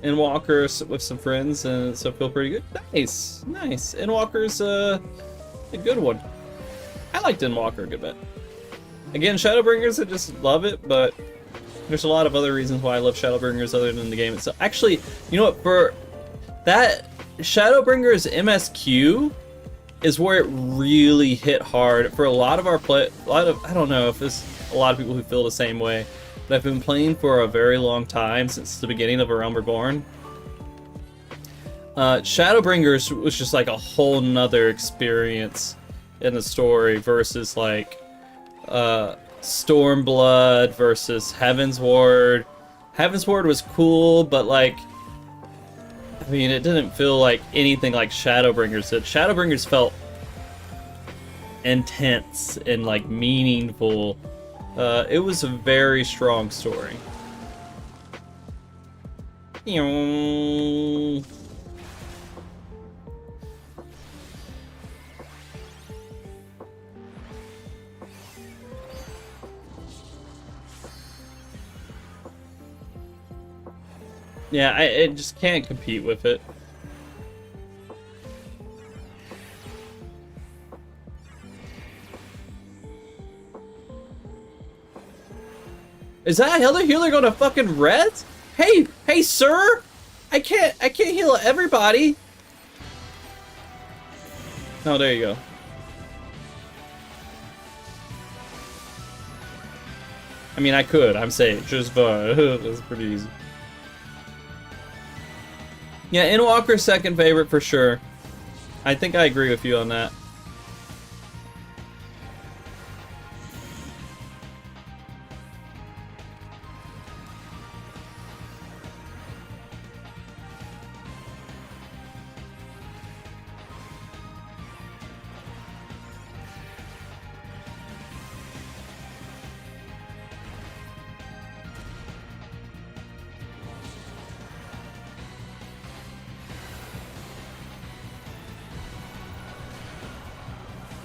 Speaker 1: Endwalker with some friends, and so feel pretty good. Nice, nice. Endwalker's a good one. I liked Endwalker a good bit. Again, Shadowbringers, I just love it, but there's a lot of other reasons why I love Shadowbringers other than the game itself. Actually, you know what? For that, Shadowbringers MSQ is where it really hit hard for a lot of our I don't know if there's a lot of people who feel the same way. But I've been playing for a very long time, since the beginning of A Realm Reborn. Shadowbringers was just like a whole nother experience in the story versus like Stormblood versus Heavensward. Heavensward was cool, but like, I mean, it didn't feel like anything like Shadowbringers did. Shadowbringers felt intense and like meaningful. It was a very strong story. Yeah, I just can't compete with it. Is that other healer gonna fucking res? Hey, sir! I can't heal everybody. Oh, there you go. I mean, I could. I'm saying just that's pretty easy. Yeah, Endwalker's second favorite for sure. I think I agree with you on that.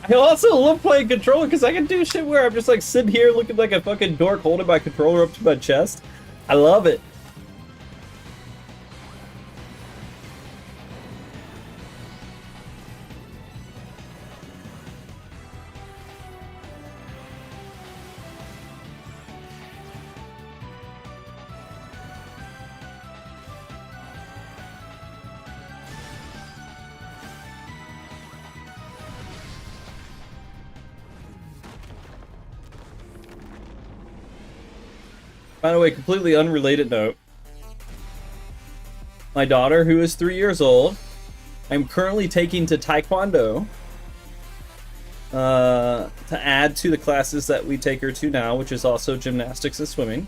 Speaker 1: I also love playing controller because I can do shit where I'm just like sitting here looking like a fucking dork holding my controller up to my chest. I love it. By the way, completely unrelated note. My daughter, who is 3 years old, I'm currently taking to Taekwondo to add to the classes that we take her to now, which is also gymnastics and swimming.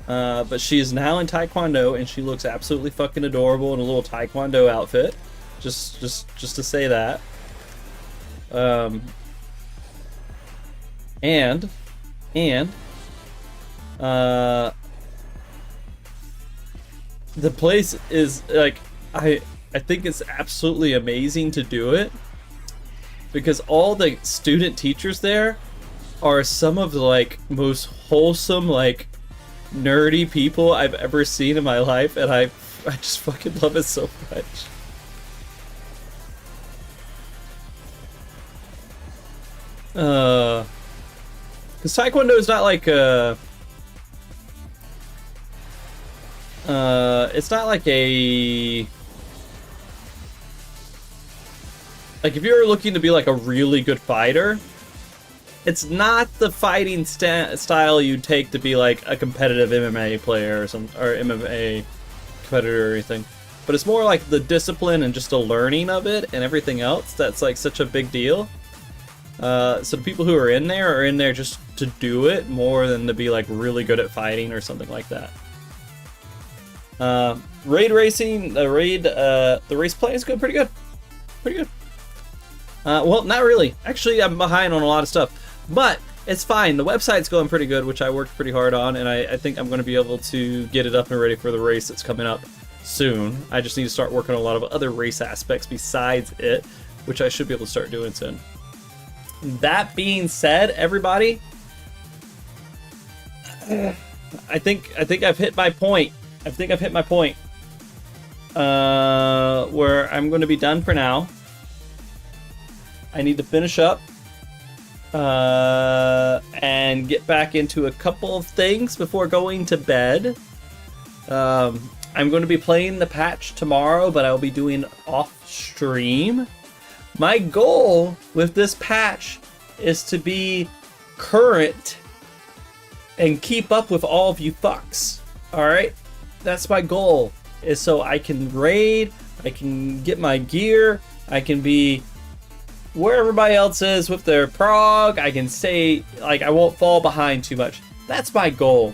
Speaker 1: But she is now in Taekwondo, and she looks absolutely fucking adorable in a little Taekwondo outfit. Just to say that. And the place is like, I think it's absolutely amazing to do it because all the student teachers there are some of the like most wholesome, like nerdy people I've ever seen in my life, and I just fucking love it so much. Because Taekwondo is not like It's not like a... Like, if you're looking to be like a really good fighter, it's not the fighting style you take to be like a competitive MMA player or MMA competitor or anything. But it's more like the discipline and just the learning of it and everything else that's like such a big deal. So the people who are in there just to do it more than to be like really good at fighting or something like that. Raid racing, the race play is good, pretty good. Well, not really. Actually, I'm behind on a lot of stuff, but it's fine. The website's going pretty good, which I worked pretty hard on, and I think I'm going to be able to get it up and ready for the race that's coming up soon. I just need to start working on a lot of other race aspects besides it, which I should be able to start doing soon. That being said, everybody, I think I've hit my point. Where I'm going to be done for now. I need to finish up and get back into a couple of things before going to bed. I'm going to be playing the patch tomorrow, but I'll be doing off stream. My goal with this patch is to be current and keep up with all of you fucks. Alright? That's my goal, is so I can raid, I can get my gear, I can be where everybody else is with their prog, I can stay, like, I won't fall behind too much. That's my goal.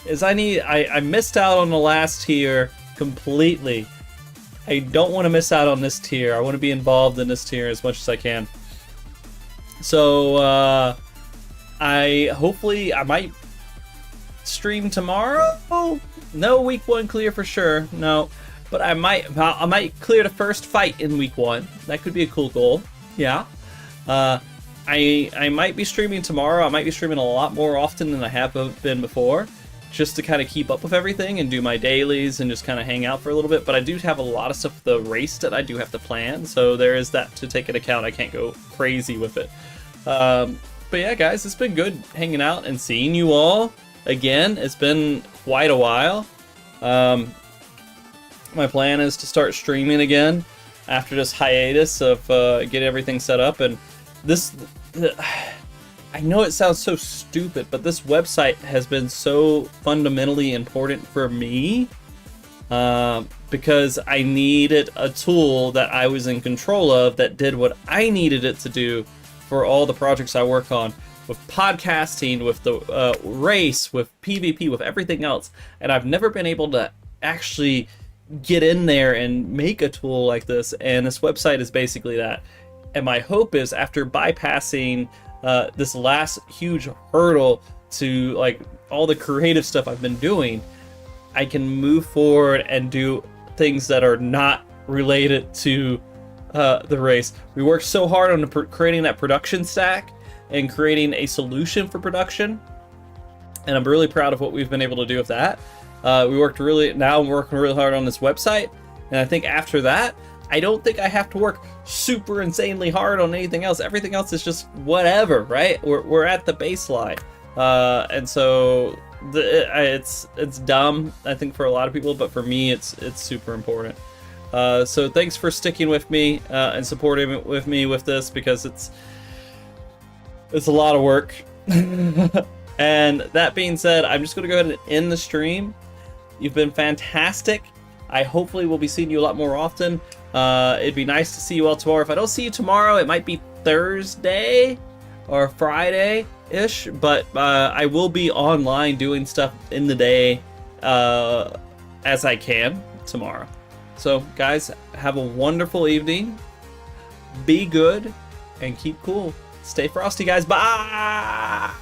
Speaker 1: Is I missed out on the last tier completely. I don't want to miss out on this tier. I want to be involved in this tier as much as I can. So, hopefully I might stream tomorrow. No week 1 clear for sure. No, but I might clear the first fight in week 1. That could be a cool goal. Yeah. I might be streaming tomorrow. I might be streaming a lot more often than I have been before, just to kind of keep up with everything and do my dailies and just kind of hang out for a little bit. But I do have a lot of stuff with the race that I do have to plan, so there is that to take into account. I can't go crazy with it. But yeah, guys, it's been good hanging out and seeing you all again. It's been quite a while. My plan is to start streaming again after this hiatus of getting everything set up. And this, I know it sounds so stupid, but this website has been so fundamentally important for me because I needed a tool that I was in control of that did what I needed it to do for all the projects I work on, with podcasting, with the race, with PvP, with everything else. And I've never been able to actually get in there and make a tool like this, and this website is basically that. And my hope is, after bypassing this last huge hurdle to like all the creative stuff I've been doing, I can move forward and do things that are not related to the race. We worked so hard on creating that production stack and creating a solution for production, and I'm really proud of what we've been able to do with that. Now I'm working really hard on this website, and I think after that, I don't think I have to work super insanely hard on anything else. Everything else is just whatever, right? We're at the baseline, and so it's dumb, I think, for a lot of people, but for me, it's super important. So thanks for sticking with me and supporting with me with this, because it's a lot of work. And that being said, I'm just going to go ahead and end the stream. You've been fantastic. I hopefully will be seeing you a lot more often. It'd be nice to see you all tomorrow. If I don't see you tomorrow, it might be Thursday or Friday-ish, but I will be online doing stuff in the day as I can tomorrow. So, guys, have a wonderful evening. Be good and keep cool. Stay frosty, guys. Bye!